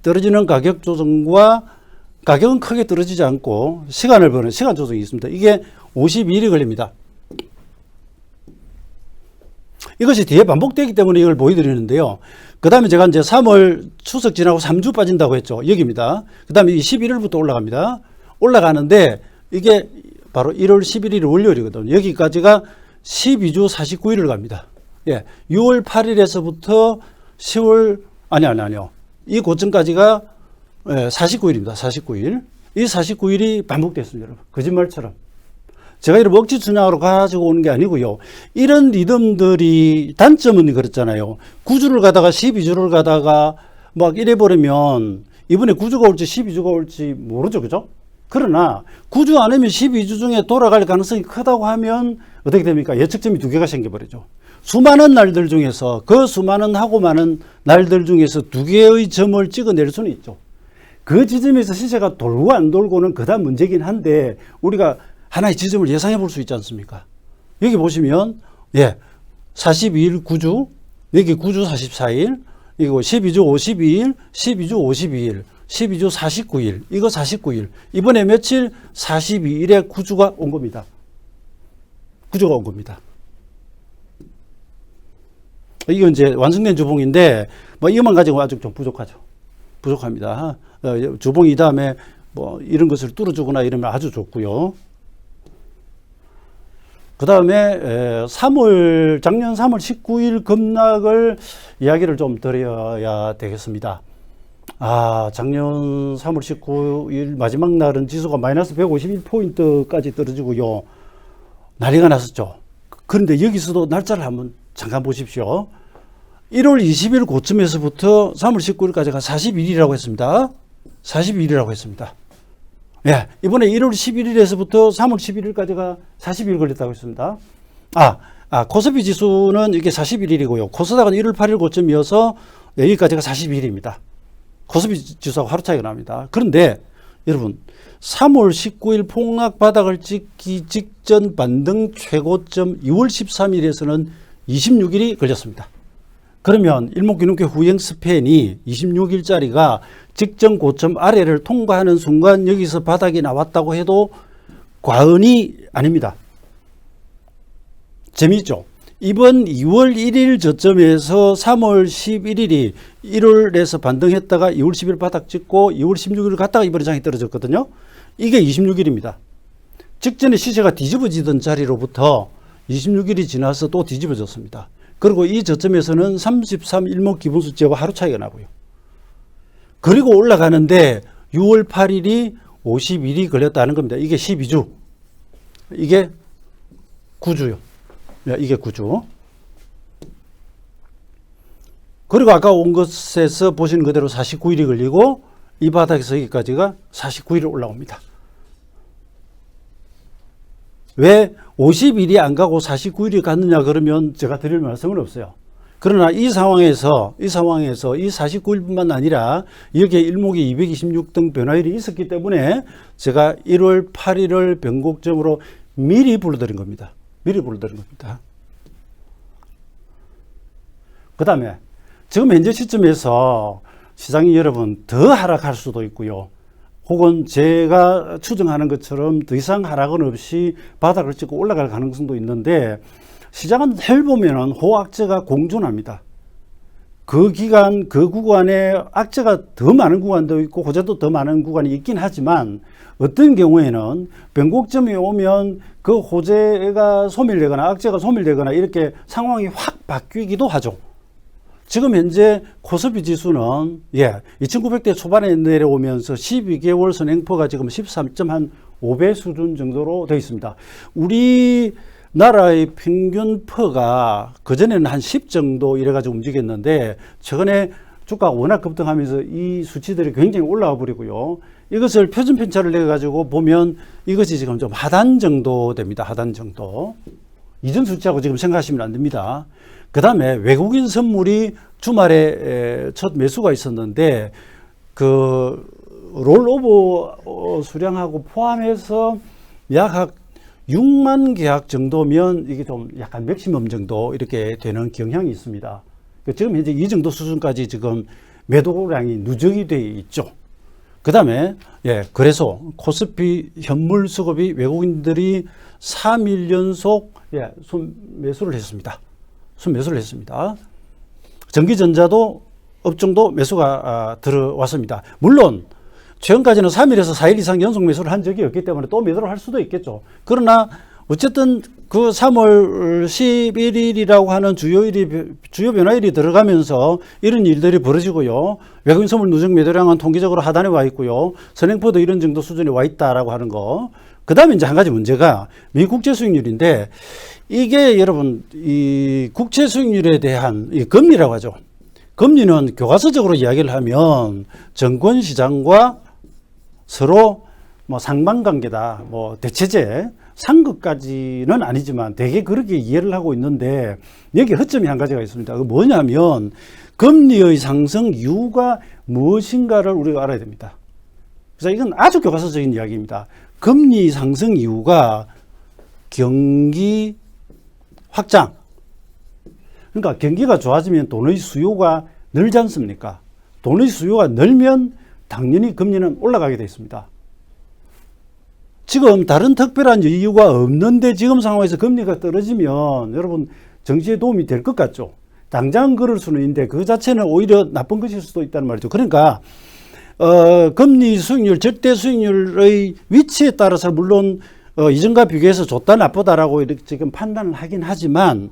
떨어지는 가격 조정과 가격은 크게 떨어지지 않고 시간을 버는 시간 조정이 있습니다. 이게 52일이 걸립니다. 이것이 뒤에 반복되기 때문에 이걸 보여드리는데요. 그 다음에 제가 이제 3월 추석 지나고 3주 빠진다고 했죠. 여기입니다. 그 다음에 11일부터 올라갑니다. 올라가는데 이게 바로 1월 11일 월요일이거든요. 여기까지가 12주 49일을 갑니다. 6월 8일에서부터 10월, 아니요. 이 고점까지가 49일입니다. 49일. 이 49일이 반복됐습니다, 여러분. 거짓말처럼. 제가 이런 억지 주장으로 가지고 오는 게 아니고요. 이런 리듬들이 단점은 그렇잖아요. 9주를 가다가 12주를 가다가 막 이래버리면 이번에 9주가 올지 12주가 올지 모르죠. 그죠? 그러나 9주 안에면 12주 중에 돌아갈 가능성이 크다고 하면 어떻게 됩니까? 예측점이 두 개가 생겨버리죠. 수많은 날들 중에서 그 수많은 하고 많은 날들 중에서 두 개의 점을 찍어낼 수는 있죠. 그 지점에서 시세가 돌고 안 돌고는 그다음 문제긴 한데 우리가 하나의 지점을 예상해 볼 수 있지 않습니까? 여기 보시면 42일 9주, 여기 9주 44일, 이거 12주 52일, 12주 52일, 12주 49일, 이거 49일. 이번에 며칠? 42일에 9주가 온 겁니다. 9주가 온 겁니다. 이건 이제 완성된 주봉인데 뭐 이것만 가지고 아직 좀 부족하죠. 부족합니다. 주봉 이 다음에 뭐 이런 것을 뚫어주거나 이러면 아주 좋고요. 그 다음에 작년 3월 19일 급락을 이야기를 좀 드려야 되겠습니다. 작년 3월 19일 마지막 날은 지수가 마이너스 151포인트까지 떨어지고요. 난리가 났었죠. 그런데 여기서도 날짜를 한번 잠깐 보십시오. 1월 20일 고점에서부터 3월 19일까지가 41일이라고 했습니다. 41일이라고 했습니다. 이번에 1월 11일에서부터 3월 11일까지가 40일 걸렸다고 했습니다. 코스피 지수는 이게 41일이고요. 코스닥은 1월 8일 고점이어서 여기까지가 42일입니다. 코스피 지수하고 하루 차이가 납니다. 그런데 여러분 3월 19일 폭락 바닥을 찍기 직전 반등 최고점 2월 13일에서는 26일이 걸렸습니다. 그러면 일목균형표 후행 스팬이 26일짜리가 직전 고점 아래를 통과하는 순간 여기서 바닥이 나왔다고 해도 과언이 아닙니다. 재미있죠? 이번 2월 1일 저점에서 3월 11일이 1월에서 반등했다가 2월 10일 바닥 찍고 2월 16일 갔다가 이번에 장이 떨어졌거든요. 이게 26일입니다. 직전에 시세가 뒤집어지던 자리로부터 26일이 지나서 또 뒤집어졌습니다. 그리고 이 저점에서는 33 일목 기본수치하고 하루 차이가 나고요. 그리고 올라가는데 6월 8일이 50일이 걸렸다는 겁니다. 이게 12주. 이게 9주요. 이게 9주. 그리고 아까 온 것에서 보시는 그대로 49일이 걸리고 이 바닥에서 여기까지가 49일이 올라옵니다. 왜 50일이 안 가고 49일이 갔느냐 그러면 제가 드릴 말씀은 없어요. 그러나 이 상황에서 이 49일뿐만 아니라 여기에 일목이 226등 변화일이 있었기 때문에 제가 1월 8일을 변곡점으로 미리 불러드린 겁니다. 미리 불러드린 겁니다. 그 다음에 지금 현재 시점에서 시장이 여러분 더 하락할 수도 있고요. 혹은 제가 추정하는 것처럼 더 이상 하락은 없이 바닥을 찍고 올라갈 가능성도 있는데 시장은 늘 보면은 호악재가 공존합니다. 그 기간, 그 구간에 악재가 더 많은 구간도 있고 호재도 더 많은 구간이 있긴 하지만 어떤 경우에는 변곡점이 오면 그 호재가 소멸되거나 악재가 소멸되거나 이렇게 상황이 확 바뀌기도 하죠. 지금 현재 코스피 지수는 2900대 초반에 내려오면서 12개월 선행포가 지금 13.5배 수준 정도로 되어 있습니다. 우리나라의 평균 퍼가 그전에는 한 10 정도 이래가지고 움직였는데 최근에 주가가 워낙 급등하면서 이 수치들이 굉장히 올라와 버리고요. 이것을 표준 편차를 내가지고 보면 이것이 지금 좀 하단 정도 됩니다. 하단 정도. 이전 수치하고 지금 생각하시면 안 됩니다. 그 다음에 외국인 선물이 주말에 첫 매수가 있었는데 그 롤오버 수량하고 포함해서 약 6만 계약 정도면 이게 좀 약간 맥시멈 정도 이렇게 되는 경향이 있습니다. 지금 현재 이 정도 수준까지 지금 매도량이 누적이 되어 있죠. 그 다음에 그래서 코스피 현물 수급이 외국인들이 3일 연속 순매수를 했습니다. 순매수를 했습니다. 전기전자도 업종도 매수가 들어왔습니다. 물론 최근까지는 3일에서 4일 이상 연속 매수를 한 적이 없기 때문에 또 매도를 할 수도 있겠죠. 그러나 어쨌든 그 3월 11일이라고 하는 주요 변화일이 들어가면서 이런 일들이 벌어지고요. 외국인 선물 누적 매도량은 통계적으로 하단에 와 있고요. 선행포도 이런 정도 수준에 와 있다라고 하는 거. 그 다음에 이제 한 가지 문제가 미국 국채 수익률인데, 이게 여러분, 이 국채 수익률에 대한 이 금리라고 하죠. 금리는 교과서적으로 이야기를 하면 정권 시장과 서로 뭐 상반관계다, 뭐 대체제, 상극까지는 아니지만 되게 그렇게 이해를 하고 있는데, 여기 허점이 한 가지가 있습니다. 그 뭐냐면 금리의 상승 이유가 무엇인가를 우리가 알아야 됩니다. 그래서 이건 아주 교과서적인 이야기입니다. 금리 상승 이유가 경기 확장. 그러니까 경기가 좋아지면 돈의 수요가 늘지 않습니까? 돈의 수요가 늘면 당연히 금리는 올라가게 돼 있습니다. 지금 다른 특별한 이유가 없는데 지금 상황에서 금리가 떨어지면 여러분 정치에 도움이 될 것 같죠? 당장 그럴 수는 있는데 그 자체는 오히려 나쁜 것일 수도 있다는 말이죠. 그러니까 금리 수익률, 절대 수익률의 위치에 따라서 물론 이전과 비교해서 좋다 나쁘다라고 이렇게 지금 판단을 하긴 하지만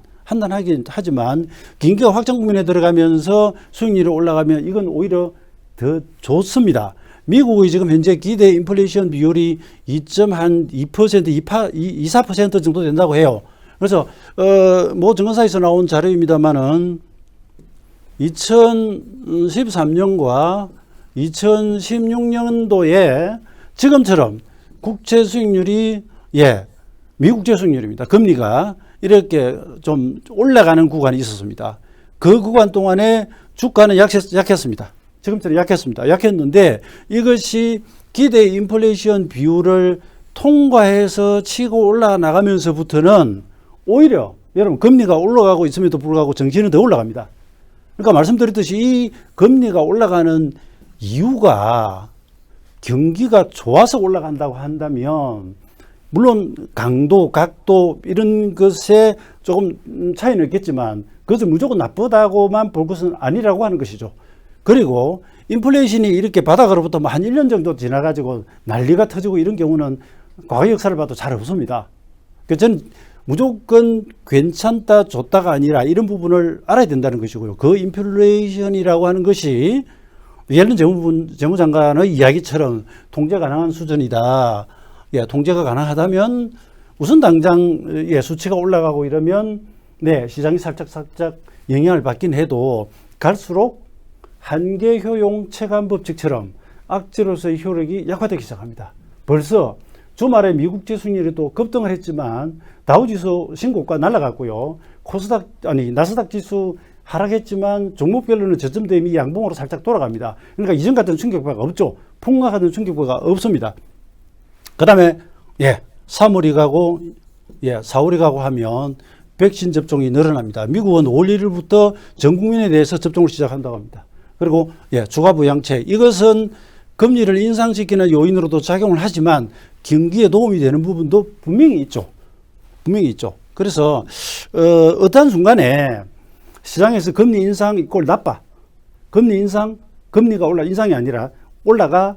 경기가 확장 국면에 들어가면서 수익률이 올라가면 이건 오히려 더 좋습니다. 미국의 지금 현재 기대 인플레이션 비율이 2.2%, 2.4% 정도 된다고 해요. 그래서 뭐 증권사에서 나온 자료입니다만은 2013년과 2016년도에 지금처럼 국채 수익률이 미국 국채 수익률입니다. 금리가 이렇게 좀 올라가는 구간이 있었습니다. 그 구간 동안에 주가는 약했습니다. 지금처럼 약했습니다. 약했는데 이것이 기대 인플레이션 비율을 통과해서 치고 올라나가면서부터는 오히려 여러분 금리가 올라가고 있음에도 불구하고 정치는 더 올라갑니다. 그러니까 말씀드렸듯이 이 금리가 올라가는 이유가 경기가 좋아서 올라간다고 한다면 물론 강도, 각도 이런 것에 조금 차이는 있겠지만 그것을 무조건 나쁘다고만 볼 것은 아니라고 하는 것이죠. 그리고 인플레이션이 이렇게 바닥으로부터 한 1년 정도 지나가지고 난리가 터지고 이런 경우는 과거 역사를 봐도 잘 없습니다. 그래서 저는 무조건 괜찮다, 좋다가 아니라 이런 부분을 알아야 된다는 것이고요. 그 인플레이션이라고 하는 것이 예를 들면 재무장관의 이야기처럼 통제 가능한 수준이다. 통제가 가능하다면 우선 당장 수치가 올라가고 이러면 시장이 살짝 영향을 받긴 해도 갈수록 한계 효용 체감 법칙처럼 악재로서의 효력이 약화되기 시작합니다. 벌써 주말에 미국 지수율이 또 급등을 했지만 다우지수 신고가 날아갔고요. 나스닥 지수 하락했지만 종목별로는 저점대 이미 양봉으로 살짝 돌아갑니다. 그러니까 이전 같은 충격파가 없죠. 폭락하는 충격파가 없습니다. 그 다음에 3월이 가고 4월이 가고 하면 백신 접종이 늘어납니다. 미국은 5월 1일부터 전 국민에 대해서 접종을 시작한다고 합니다. 그리고 주가부양책, 이것은 금리를 인상시키는 요인으로도 작용을 하지만 경기에 도움이 되는 부분도 분명히 있죠. 그래서 어떤 순간에 시장에서 금리 인상 이꼴 나빠, 금리 인상, 금리가 인상이 아니라 올라가.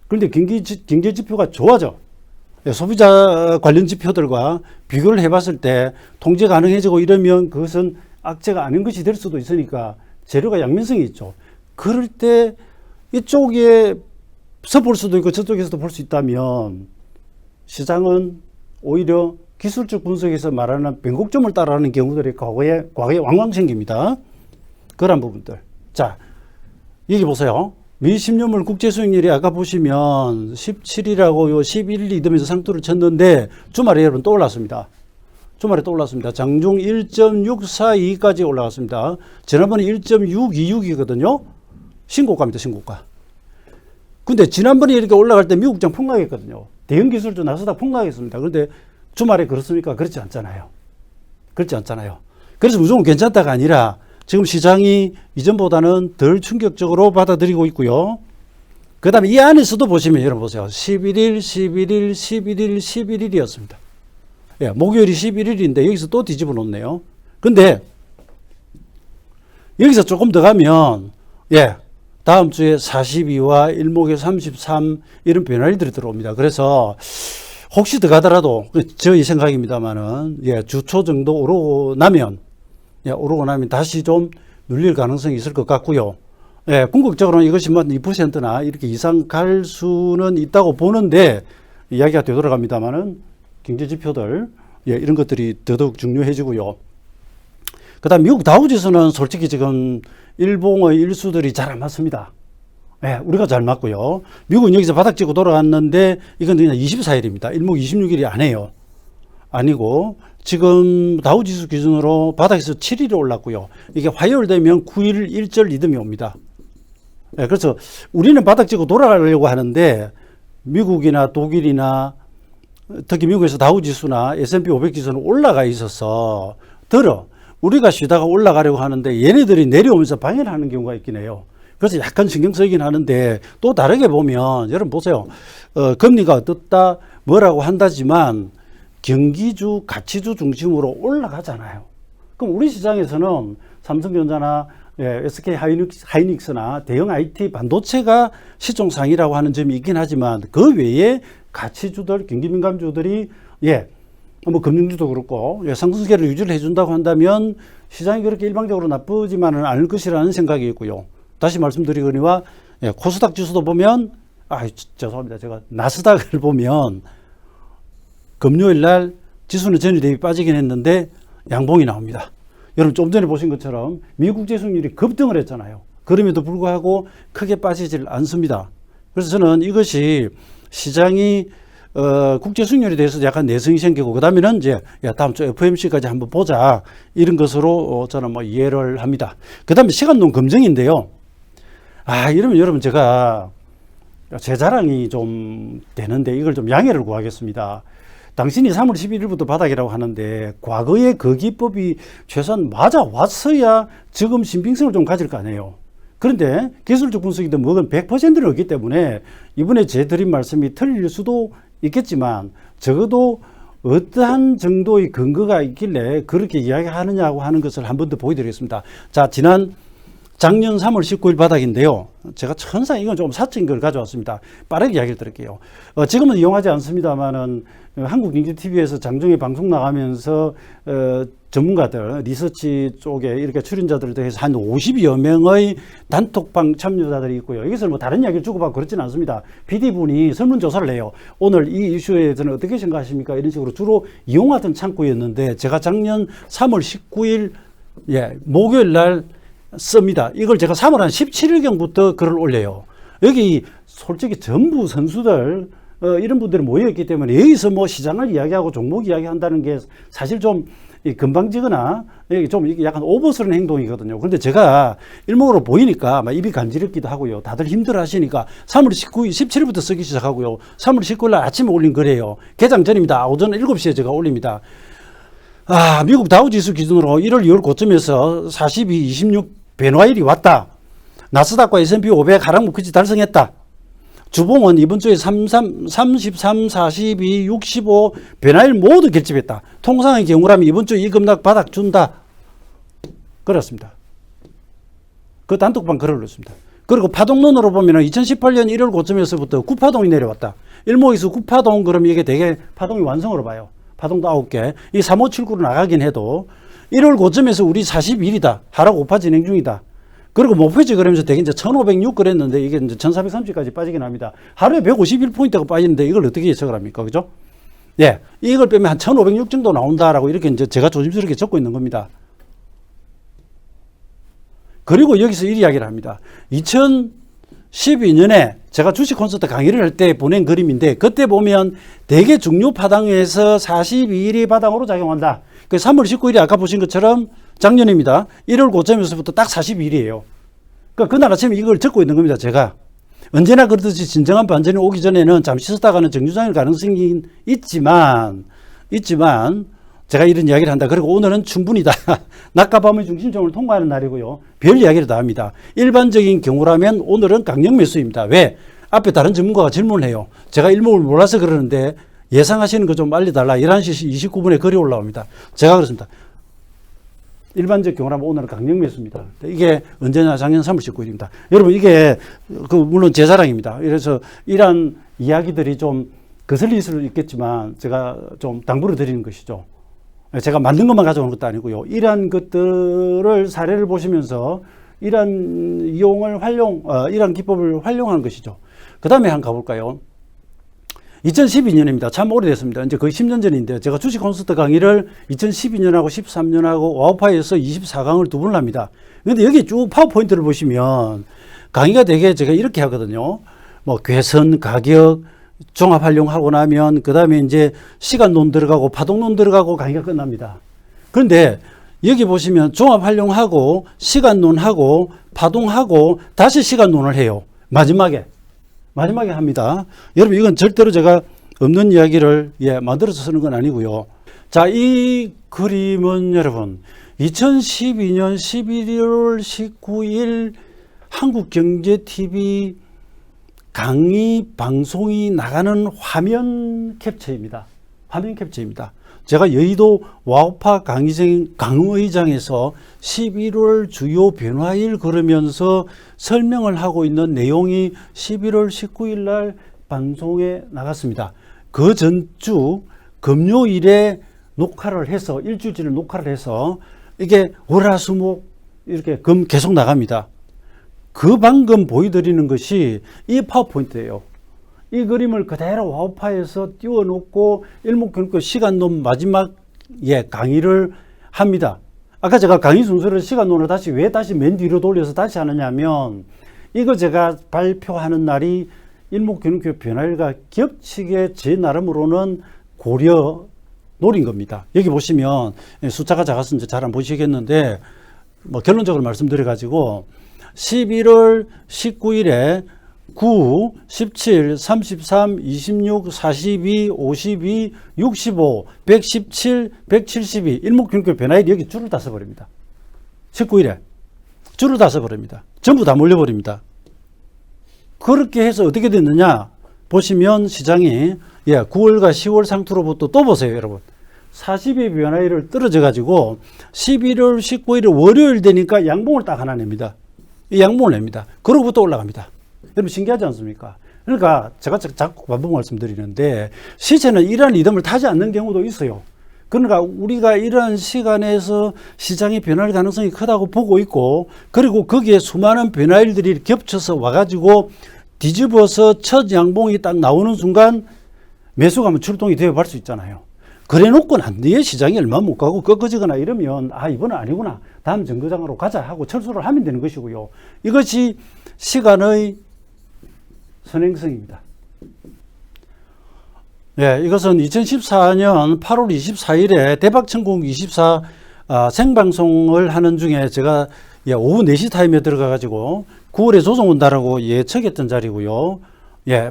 그런데 경제 지표가 좋아져. 소비자 관련 지표들과 비교를 해봤을 때 통제 가능해지고 이러면 그것은 악재가 아닌 것이 될 수도 있으니까 재료가 양면성이 있죠. 그럴 때 이쪽에서 볼 수도 있고 저쪽에서도 볼 수 있다면 시장은 오히려 기술적 분석에서 말하는 변곡점을 따라하는 경우들이 과거에 왕왕 생깁니다. 그런 부분들. 자, 여기 보세요. 미 10년물 국채 수익률이 아까 보시면 17이라고 11일 이듬해서 상투를 쳤는데 주말에 여러분 또 올랐습니다. 장중 1.642까지 올라갔습니다. 지난번에 1.626이거든요. 신고가입니다. 신고가. 근데 지난번에 이렇게 올라갈 때 미국장 폭락했거든요. 대형 기술주 나스닥 폭락했습니다. 그런데 주말에 그렇습니까? 그렇지 않잖아요. 그래서 무조건 괜찮다가 아니라 지금 시장이 이전보다는 덜 충격적으로 받아들이고 있고요. 그 다음에 이 안에서도 보시면 여러분 보세요. 11일이었습니다. 목요일이 11일인데 여기서 또 뒤집어 놓네요. 근데 여기서 조금 더 가면 다음 주에 42와 일목에 33 이런 변화일들이 들어옵니다. 그래서 혹시 더 가더라도 저희 생각입니다만은 예, 주초 정도 오르고 나면 다시 좀 눌릴 가능성이 있을 것 같고요. 예, 궁극적으로는 이것이 뭐 2%나 이렇게 이상 갈 수는 있다고 보는데 이야기가 되돌아갑니다만은 경제 지표들 예, 이런 것들이 더더욱 중요해지고요. 그다음 미국 다우지수는 솔직히 지금 일봉의 일수들이 잘 안 맞습니다. 예, 우리가 잘 맞고요. 미국은 여기서 바닥 찍고 돌아갔는데 이건 그냥 24일입니다. 일목 26일이 아니에요. 아니고 지금 다우지수 기준으로 바닥에서 7일이 올랐고요. 이게 화요일 되면 9일 일절 리듬이 옵니다. 예, 그래서 우리는 바닥 찍고 돌아가려고 하는데 미국이나 독일이나 특히 미국에서 다우지수나 S&P 500 지수는 올라가 있어서 우리가 쉬다가 올라가려고 하는데 얘네들이 내려오면서 방해를 하는 경우가 있긴 해요. 그래서 약간 신경 쓰이긴 하는데 또 다르게 보면 여러분 보세요. 금리가 어떻다 뭐라고 한다지만 경기주 가치주 중심으로 올라가잖아요. 그럼 우리 시장에서는 삼성전자나 SK 하이닉스나 대형 IT 반도체가 시총상이라고 하는 점이 있긴 하지만 그 외에 가치주들 경기민감주들이 뭐 금융주도 그렇고 상승세를 유지를 해준다고 한다면 시장이 그렇게 일방적으로 나쁘지만은 않을 것이라는 생각이 있고요. 다시 말씀드리거니와 코스닥 지수도 보면 죄송합니다. 제가 나스닥을 보면 금요일 날 지수는 전일 대비 빠지긴 했는데 양봉이 나옵니다. 여러분 좀 전에 보신 것처럼 미국 지수율이 급등을 했잖아요. 그럼에도 불구하고 크게 빠지질 않습니다. 그래서 저는 이것이 시장이 국제 수익률에 대해서 약간 내성이 생기고 그 다음에는 이제 다음 주 FOMC까지 한번 보자 이런 것으로 저는 뭐 이해를 합니다. 그 다음에 시간론 검증인데요. 이러면 여러분 제가 제 자랑이 좀 되는데 이걸 좀 양해를 구하겠습니다. 당신이 3월 11일부터 바닥이라고 하는데 과거의 그 기법이 최소한 맞아왔어야 지금 신빙성을 좀 가질 거 아니에요. 그런데 기술적 분석이든 뭐든 100%는 없기 때문에 이번에 제 드린 말씀이 틀릴 수도 있겠지만 적어도 어떠한 정도의 근거가 있길래 그렇게 이야기하느냐고 하는 것을 한 번 더 보여드리겠습니다. 자, 작년 3월 19일 바닥인데요. 제가 천상 이건 좀 사적인 걸 가져왔습니다. 빠르게 이야기를 드릴게요. 지금은 이용하지 않습니다만은 한국경제TV에서 장중에 방송 나가면서 전문가들 리서치 쪽에 이렇게 출연자들을 통해서 한 50여 명의 단톡방 참여자들이 있고요. 여기서 뭐 다른 이야기를 주고받고 그렇지는 않습니다. PD분이 설문조사를 해요. 오늘 이 이슈에 대해서는 어떻게 생각하십니까? 이런 식으로 주로 이용하던 창구였는데 제가 작년 3월 19일 목요일 날 씁니다. 이걸 제가 3월 한 17일경부터 글을 올려요. 여기 솔직히 전부 선수들 이런 분들이 모여있기 때문에 여기서 뭐 시장을 이야기하고 종목 이야기한다는 게 사실 좀 건방지거나 좀 약간 오버스러운 행동이거든요. 그런데 제가 일목으로 보이니까 막 입이 간지럽기도 하고요. 다들 힘들어 하시니까 3월 17일부터 쓰기 시작하고요. 3월 19일 날 아침에 올린 거래요. 개장 전입니다. 오전 7시에 제가 올립니다. 미국 다우지수 기준으로 1월 2월 고점에서 42, 26 변화일이 왔다. 나스닥과 S&P 500 하락 목표치 달성했다. 주봉은 이번 주에 33, 42, 65 변화일 모두 결집했다. 통상의 경우라면 이번 주에 이 급락 바닥 준다. 그렇습니다. 그 단톡방 글을 올렸습니다. 그리고 파동론으로 보면 2018년 1월 고점에서부터 9파동이 내려왔다. 일목에서 9파동 그러면 이게 되게 파동이 완성으로 봐요. 파동도 9개. 이 3579로 나가긴 해도 1월 고점에서 우리 41이다. 하락 5파 진행 중이다. 그리고 목표치 그러면서 되게 이제 1506 그랬는데 이게 이제 1430까지 빠지긴 합니다. 하루에 151포인트가 빠지는데 이걸 어떻게 예측을 합니까? 그죠? 이걸 빼면 한 1506 정도 나온다라고 이렇게 이제 제가 조심스럽게 적고 있는 겁니다. 그리고 여기서 이 이야기를 합니다. 2012년에 제가 주식 콘서트 강의를 할 때 보낸 그림인데 그때 보면 대개 중요 파당에서 42일이 바닥으로 작용한다. 그 3월 19일이 아까 보신 것처럼 작년입니다. 1월 고점에서부터 딱 42일이에요. 그러니까 그날 아침에 이걸 적고 있는 겁니다. 제가. 언제나 그렇듯이 진정한 반전이 오기 전에는 잠시 쉬었다가는 정주장일 가능성이 있지만 제가 이런 이야기를 한다. 그리고 오늘은 충분히다. 낮과 밤의 중심점을 통과하는 날이고요. 별 이야기를 다 합니다. 일반적인 경우라면 오늘은 강력 매수입니다. 왜? 앞에 다른 전문가가 질문을 해요. 제가 일목을 몰라서 그러는데 예상하시는 거 좀 알려달라. 11시 29분에 글이 올라옵니다. 제가 그렇습니다. 일반적 경우라면 오늘은 강력 매수입니다. 이게 언제나 작년 3월 19일입니다. 여러분 이게 물론 제 자랑입니다. 그래서 이러한 이야기들이 좀 거슬릴 수는 있겠지만 제가 좀 당부를 드리는 것이죠. 제가 만든 것만 가져오는 것도 아니고요. 이러한 것들을 사례를 보시면서 이러한 이러한 기법을 활용하는 것이죠. 그 다음에 한번 가볼까요? 2012년입니다. 참 오래됐습니다. 이제 거의 10년 전인데 제가 주식 콘서트 강의를 2012년하고 13년하고 와우파이에서 24강을 두 번을 합니다. 근데 여기 쭉 파워포인트를 보시면 강의가 되게 제가 이렇게 하거든요. 뭐 괴선, 가격, 종합 활용하고 나면 그 다음에 이제 시간론 들어가고 파동론 들어가고 강의가 끝납니다. 그런데 여기 보시면 종합 활용하고 시간론하고 파동하고 다시 시간론을 해요. 마지막에 합니다. 여러분 이건 절대로 제가 없는 이야기를 만들어서 쓰는 건 아니고요. 자, 이 그림은 여러분 2012년 11월 19일 한국경제TV 강의 방송이 나가는 화면 캡처입니다. 화면 캡처입니다. 제가 여의도 와우파 강의장에서 11월 주요 변화일 그러면서 설명을 하고 있는 내용이 11월 19일 날 방송에 나갔습니다. 그 전주 금요일에 녹화를 해서 일주일을 녹화를 해서 이게 월화수목 이렇게 계속 나갑니다. 그 방금 보여드리는 것이 이 파워포인트예요. 이 그림을 그대로 와우파에서 띄워놓고 일목균급 시간론 마지막에 강의를 합니다. 아까 제가 강의 순서를 시간론을 왜 다시 맨 뒤로 돌려서 다시 하느냐면 이거 제가 발표하는 날이 일목균급 변화일과 겹치게 제 나름으로는 노린 겁니다. 여기 보시면 숫자가 작아서 이제 잘 안 보시겠는데 뭐 결론적으로 말씀드려가지고 11월 19일에 9, 17, 33, 26, 42, 52, 65, 117, 172 일목균급 변화일이 여기 줄을 다 써버립니다. 19일에 줄을 다 써버립니다. 전부 다 몰려버립니다. 그렇게 해서 어떻게 됐느냐 보시면 시장이 9월과 10월 상투로부터 또 보세요 여러분. 40의 변화일을 떨어져 가지고 11월 19일에 월요일 되니까 양봉을 딱 하나 냅니다. 이 양봉을 냅니다. 그러고부터 올라갑니다. 여러분 신기하지 않습니까? 그러니까 제가 자꾸 반복 말씀드리는데 시세는 이러한 리듬을 타지 않는 경우도 있어요. 그러니까 우리가 이러한 시간에서 시장의 변화할 가능성이 크다고 보고 있고 그리고 거기에 수많은 변화일들이 겹쳐서 와가지고 뒤집어서 첫 양봉이 딱 나오는 순간 매수가면 출동이 되어버릴 수 있잖아요. 그래 놓고 난 뒤에 시장이 얼마 못 가고 꺾어지거나 이러면 이번은 아니구나. 다음 정거장으로 가자 하고 철수를 하면 되는 것이고요. 이것이 시간의 선행성입니다. 이것은 2014년 8월 24일에 대박천국 24 생방송을 하는 중에 제가 오후 4시 타임에 들어가가지고 9월에 조정 온다라고 예측했던 자리고요.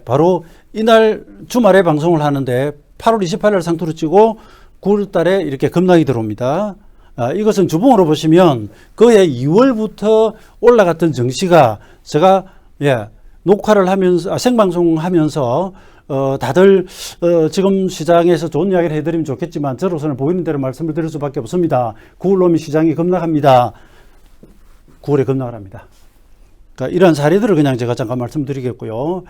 바로 이날 주말에 방송을 하는데 8월 28일 상투로 치고 9월 달에 이렇게 급락이 들어옵니다. 이것은 주봉으로 보시면 그해 2월부터 올라갔던 정시가 제가 녹화를 하면서 생방송하면서 다들 지금 시장에서 좋은 이야기를 해드리면 좋겠지만 저로서는 보이는 대로 말씀을 드릴 수밖에 없습니다. 9월 오면 시장이 급락합니다. 9월에 급락을 합니다. 그러니까 이런 사례들을 그냥 제가 잠깐 말씀드리겠고요.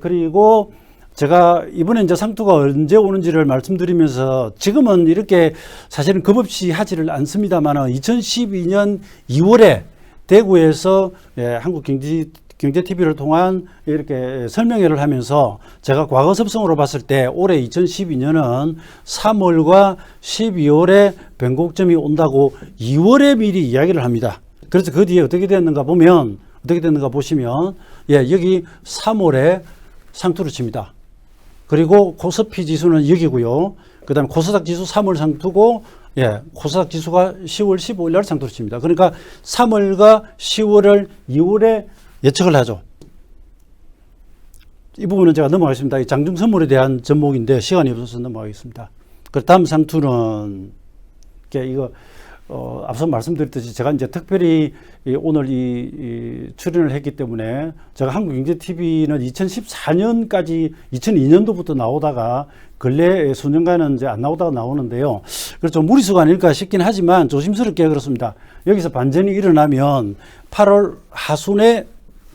그리고 제가 이번에 이제 상투가 언제 오는지를 말씀드리면서 지금은 이렇게 사실은 급없이 하지를 않습니다만 2012년 2월에 대구에서 한국경제TV를 통한 이렇게 설명회를 하면서 제가 과거 습성으로 봤을 때 올해 2012년은 3월과 12월에 변곡점이 온다고 2월에 미리 이야기를 합니다. 그래서 그 뒤에 어떻게 됐는가 보시면 여기 3월에 상투를 칩니다. 그리고 코스피 지수는 여기고요. 그 다음에 코스닥 지수 3월 상투고 코스닥 지수가 10월 15일 날 상투를 칩니다. 그러니까 3월과 10월을 2월에 예측을 하죠. 이 부분은 제가 넘어가겠습니다. 이 장중 선물에 대한 전목인데 시간이 없어서 넘어가겠습니다. 그 다음 상투는 이거 앞서 말씀드렸듯이 제가 이제 특별히 오늘 이 출연을 했기 때문에 제가 한국경제TV는 2014년까지 2002년도부터 나오다가 근래 수년간은 이제 안 나오다가 나오는데요. 그래서 좀 무리수가 아닐까 싶긴 하지만 조심스럽게 그렇습니다. 여기서 반전이 일어나면 8월 하순에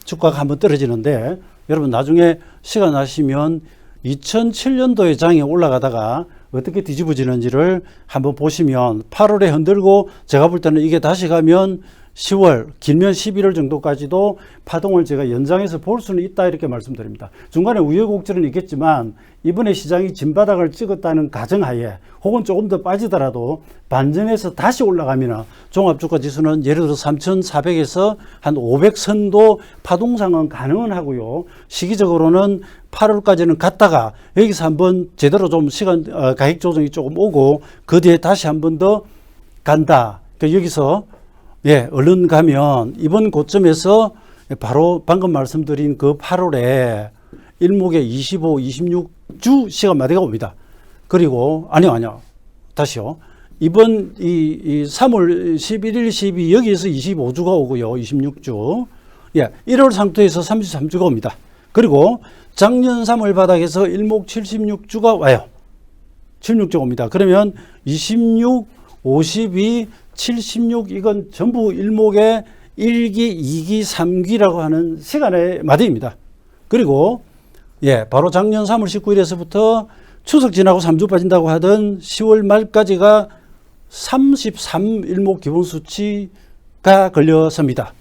주가가 한번 떨어지는데 여러분 나중에 시간 나시면 2007년도에 장이 올라가다가 어떻게 뒤집어지는지를 한번 보시면 8월에 흔들고 제가 볼 때는 이게 다시 가면 10월, 길면 11월 정도까지도 파동을 제가 연장해서 볼 수는 있다 이렇게 말씀드립니다. 중간에 우여곡절은 있겠지만 이번에 시장이 진바닥을 찍었다는 가정하에 혹은 조금 더 빠지더라도 반전해서 다시 올라가면 종합주가지수는 예를 들어 3,400에서 한 500선도 파동상은 가능은 하고요. 시기적으로는 8월까지는 갔다가 여기서 한번 제대로 좀 시간 가격 조정이 조금 오고 그 뒤에 다시 한 번 더 간다. 그러니까 여기서 얼른 가면 이번 고점에서 바로 방금 말씀드린 그 8월에 일목에 25, 26주 시간마디가 옵니다. 그리고 아니요. 다시요. 이번 이 3월 11일, 12 여기에서 25주가 오고요. 26주. 1월 상토에서 33주가 옵니다. 그리고 작년 3월 바닥에서 일목 76주가 와요. 76주가 옵니다. 그러면 26, 52, 76 이건 전부 일목의 1기, 2기, 3기라고 하는 시간의 마디입니다. 그리고 바로 작년 3월 19일에서부터 추석 지나고 3주 빠진다고 하던 10월 말까지가 33 일목 기본수치가 걸려섭니다.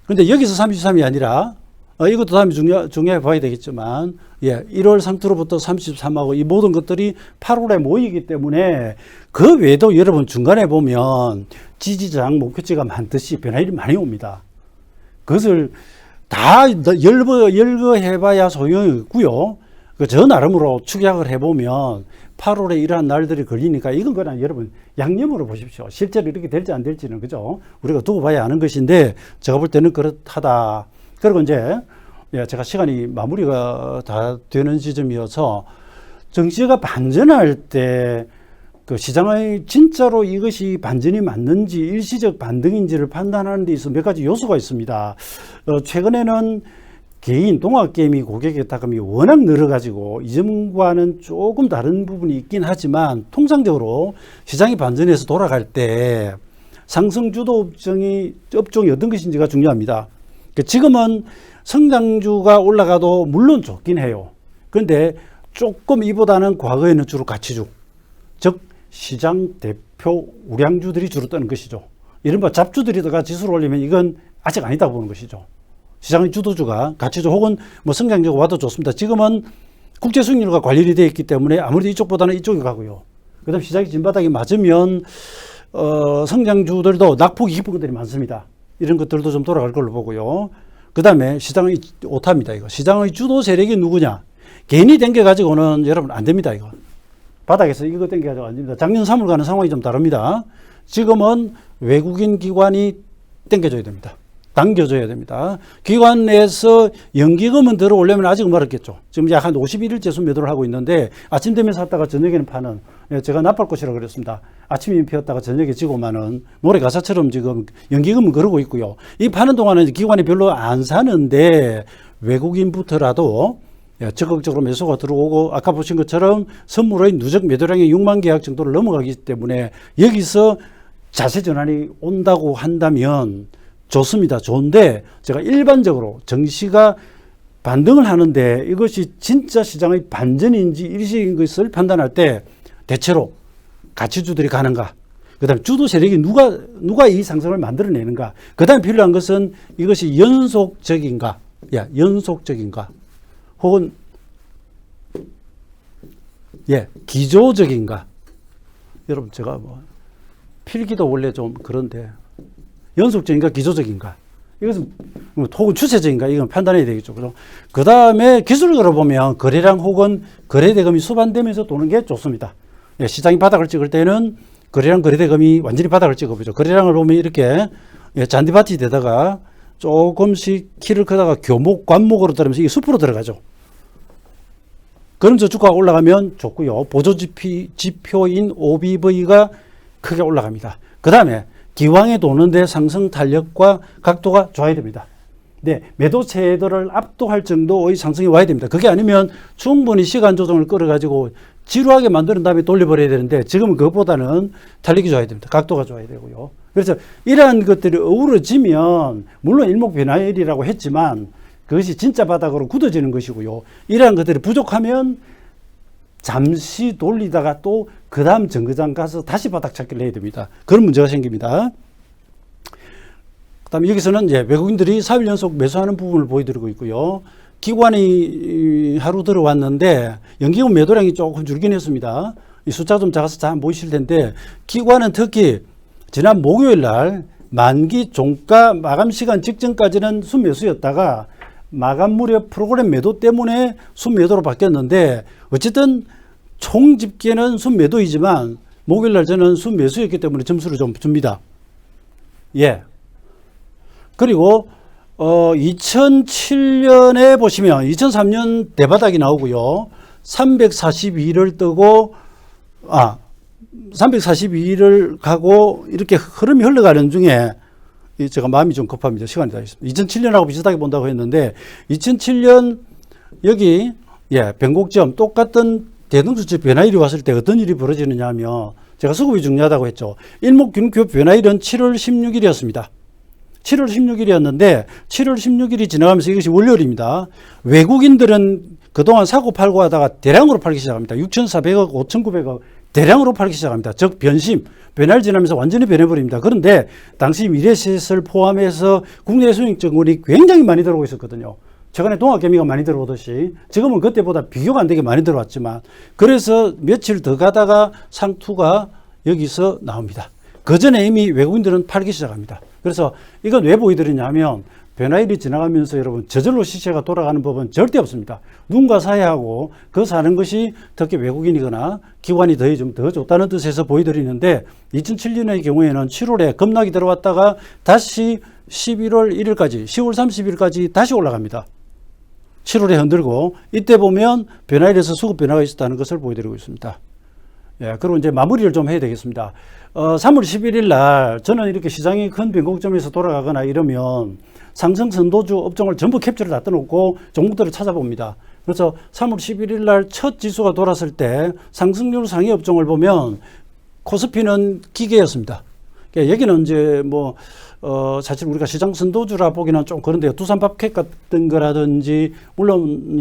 그런데 여기서 33이 아니라 이것도 다음에 중요해 봐야 되겠지만 1월 상투로부터 33하고 이 모든 것들이 8월에 모이기 때문에 그 외에도 여러분 중간에 보면 지지장 목표치가 많듯이 변화일이 많이 옵니다. 그것을 다 열거해봐야 소용이 없고요. 저 나름으로 축약을 해보면 8월에 이러한 날들이 걸리니까 이건 그냥 여러분 양념으로 보십시오. 실제로 이렇게 될지 안 될지는 그죠? 우리가 두고 봐야 아는 것인데 제가 볼 때는 그렇다. 그리고 이제 제가 시간이 마무리가 다 되는 지점이어서 정시가 반전할 때 그 시장의 진짜로 이것이 반전이 맞는지 일시적 반등인지를 판단하는 데 있어 몇 가지 요소가 있습니다. 최근에는 개인 동학개미 고객의 타감이 워낙 늘어가지고 이전과는 조금 다른 부분이 있긴 하지만 통상적으로 시장이 반전해서 돌아갈 때 상승주도 업종이 어떤 것인지가 중요합니다. 지금은 성장주가 올라가도 물론 좋긴 해요. 그런데 조금 이보다는 과거에는 주로 가치주, 즉 시장 대표 우량주들이 주로 뜨는 것이죠. 이른바 잡주들이다가 지수를 올리면 이건 아직 아니다 보는 것이죠. 시장의 주도주가 가치주 혹은 뭐 성장주가 와도 좋습니다. 지금은 국제 수익률과 관련이 되어 있기 때문에 아무래도 이쪽보다는 이쪽에 가고요. 그 다음 시장이 진바닥이 맞으면 성장주들도 낙폭이 깊은 것들이 많습니다. 이런 것들도 좀 돌아갈 걸로 보고요. 그 다음에 시장의 오타입니다. 이거 시장의 주도 세력이 누구냐? 괜히 땡겨가지고는 여러분 안 됩니다. 이거 바닥에서 이거 땡겨가지고 안 됩니다. 작년 3월과는 상황이 좀 다릅니다. 지금은 외국인 기관이 땡겨줘야 됩니다. 당겨줘야 됩니다. 기관 내에서 연기금은 들어오려면 아직 멀었겠죠. 지금 약 한 51일째 순매도를 하고 있는데 아침 되면 샀다가 저녁에는 파는 제가 나팔꽃이라고 그랬습니다. 아침이면 피었다가 저녁에 지고 마는 노래 가사처럼 지금 연기금은 그러고 있고요. 이 파는 동안은 기관이 별로 안 사는데 외국인부터라도 적극적으로 매수가 들어오고 아까 보신 것처럼 선물의 누적 매도량이 6만 계약 정도를 넘어가기 때문에 여기서 자세 전환이 온다고 한다면 좋습니다. 좋은데 제가 일반적으로 정시가 반등을 하는데 이것이 진짜 시장의 반전인지 일시인 것을 판단할 때 대체로 가치주들이 가는가, 그 다음에 주도 세력이 누가 이 상승을 만들어내는가, 그 다음에 필요한 것은 이것이 연속적인가, 혹은 기조적인가. 여러분 제가 필기도 원래 좀 그런데 연속적인가 기조적인가, 이것은 혹은 추세적인가, 이건 판단해야 되겠죠. 그 다음에 기술적으로 보면 거래량 혹은 거래대금이 수반되면서 도는 게 좋습니다. 시장이 바닥을 찍을 때는 거래량 거래대금이 완전히 바닥을 찍어보죠. 거래량을 보면 이렇게 잔디밭이 되다가 조금씩 키를 크다가 교목, 관목으로 들어가면서 이게 숲으로 들어가죠. 그럼 저 주가가 올라가면 좋고요. 보조지표인 OBV가 크게 올라갑니다. 그 다음에 기왕에 도는데 상승 탄력과 각도가 좋아야 됩니다. 매도 채도를 압도할 정도의 상승이 와야 됩니다. 그게 아니면 충분히 시간 조정을 끌어가지고 지루하게 만드는 다음에 돌려버려야 되는데 지금은 그것보다는 탄력이 좋아야 됩니다. 각도가 좋아야 되고요. 그래서 이러한 것들이 어우러지면 물론 일목 변화일이라고 했지만 그것이 진짜 바닥으로 굳어지는 것이고요. 이러한 것들이 부족하면 잠시 돌리다가 또 그 다음 정거장 가서 다시 바닥 찾기를 해야 됩니다. 그런 문제가 생깁니다. 그 다음에 여기서는 이제 외국인들이 4일 연속 매수하는 부분을 보여드리고 있고요. 기관이 하루 들어왔는데 연기금 매도량이 조금 줄긴 했습니다. 이 숫자가 좀 작아서 잘 안 보이실 텐데, 기관은 특히 지난 목요일 날 만기 종가 마감 시간 직전까지는 순매수였다가 마감 무렵 프로그램 매도 때문에 순매도로 바뀌었는데, 어쨌든 총 집계는 순매도이지만 목요일 날 저는 순매수였기 때문에 점수를 좀 줍니다. 예. 그리고 2007년에 보시면 2003년 대바닥이 나오고요. 342를 뜨고 342를 가고 이렇게 흐름이 흘러가는 중에 제가 마음이 좀 급합니다. 시간이 다 있습니다. 2007년하고 비슷하게 본다고 했는데 2007년 여기 변곡점 똑같은 대등수치 변화일이 왔을 때 어떤 일이 벌어지느냐 하면, 제가 수급이 중요하다고 했죠. 일목균표 변화일은 7월 16일이었습니다. 7월 16일이었는데 7월 16일이 지나가면서 이것이 월요일입니다. 외국인들은 그동안 사고 팔고 하다가 대량으로 팔기 시작합니다. 6,400억, 5,900억 대량으로 팔기 시작합니다. 즉 변심, 변화를 지나면서 완전히 변해버립니다. 그런데 당시 미래셋을 포함해서 국내 수익증권이 굉장히 많이 들어오고 있었거든요. 최근에 동학개미가 많이 들어오듯이 지금은 그때보다 비교가 안 되게 많이 들어왔지만, 그래서 며칠 더 가다가 상투가 여기서 나옵니다. 그 전에 이미 외국인들은 팔기 시작합니다. 그래서 이건 왜 보여드리냐 하면, 변화일이 지나가면서 여러분 저절로 시세가 돌아가는 법은 절대 없습니다. 누군가 사야 하고 그 사는 것이 특히 외국인이거나 기관이 더해주면 더 좋다는 뜻에서 보여드리는데, 2007년의 경우에는 7월에 급락이 들어왔다가 다시 11월 1일까지 10월 30일까지 다시 올라갑니다. 7월에 흔들고, 이때 보면 변화일에서 수급 변화가 있었다는 것을 보여드리고 있습니다. 예, 그리고 이제 마무리를 좀 해야 되겠습니다. 3월 11일 날 저는 이렇게 시장이 큰 변곡점에서 돌아가거나 이러면 상승 선도주 업종을 전부 캡처를 다 떠놓고 종목들을 찾아봅니다. 그래서 3월 11일 날 첫 지수가 돌았을 때 상승률 상위 업종을 보면 코스피는 기계였습니다. 여기는 이제 사실 우리가 시장 선도주라 보기는 좀 그런데요. 두산밥켓 같은 거라든지, 물론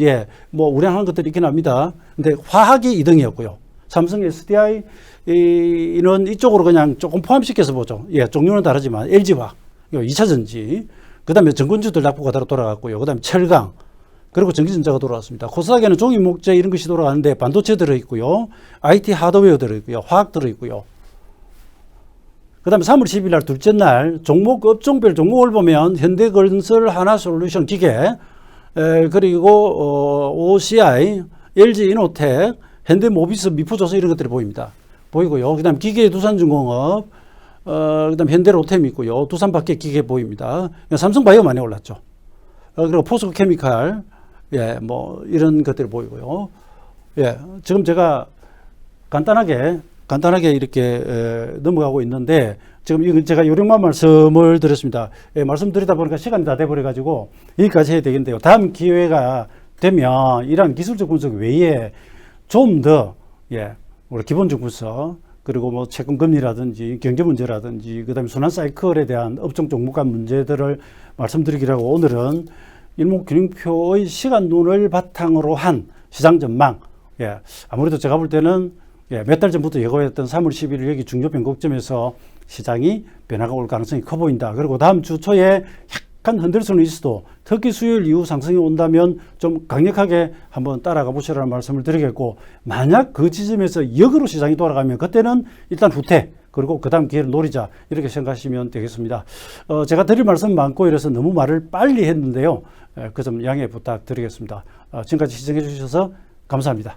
우량한 것들이 있긴 합니다. 근데 화학이 2등이었고요. 삼성 SDI 이는 이쪽으로 그냥 조금 포함시켜서 보죠. 종류는 다르지만 LG화학, 2차전지, 그 다음에 정권주들 낙폭가 돌아갔고요. 그 다음에 철강, 그리고 전기전자가 돌아왔습니다. 코스닥에는 종이목재 이런 것이 돌아가는데 반도체 들어있고요. IT 하드웨어 들어있고요. 화학 들어있고요. 그 다음에 3월 10일 날 둘째 날 종목 업종별 종목을 보면 현대건설, 하나솔루션, 기계, 그리고 OCI, LG이노텍, 현대모비스, 미포조선 이런 것들이 보이고요. 그 다음에 기계 두산중공업, 그 다음에 현대로템이 있고요. 두산밖에 기계 보입니다. 삼성바이오 많이 올랐죠. 그리고 포스코케미칼, 이런 것들이 보이고요. 지금 제가 간단하게 이렇게 넘어가고 있는데, 지금 이건 제가 요령만 말씀을 드렸습니다. 말씀드리다 보니까 시간이 다 돼버려가지고 여기까지 해야 되겠는데요. 다음 기회가 되면 이러한 기술적 분석 외에 좀 더, 우리 기본적 분석, 그리고 채권 금리라든지 경제 문제라든지, 그 다음에 순환 사이클에 대한 업종 종목 간 문제들을 말씀드리기로 하고, 오늘은 일목균형표의 시간론을 바탕으로 한 시장 전망, 아무래도 제가 볼 때는 몇 달 전부터 예고했던 3월 11일 여기 중요 변곡점에서 시장이 변화가 올 가능성이 커 보인다. 그리고 다음 주 초에 약간 흔들 수는 있어도 특히 수요일 이후 상승이 온다면 좀 강력하게 한번 따라가 보시라는 말씀을 드리겠고, 만약 그 지점에서 역으로 시장이 돌아가면 그때는 일단 후퇴, 그리고 그 다음 기회를 노리자, 이렇게 생각하시면 되겠습니다. 제가 드릴 말씀 많고 이래서 너무 말을 빨리 했는데요. 그 점 양해 부탁드리겠습니다. 지금까지 시청해 주셔서 감사합니다.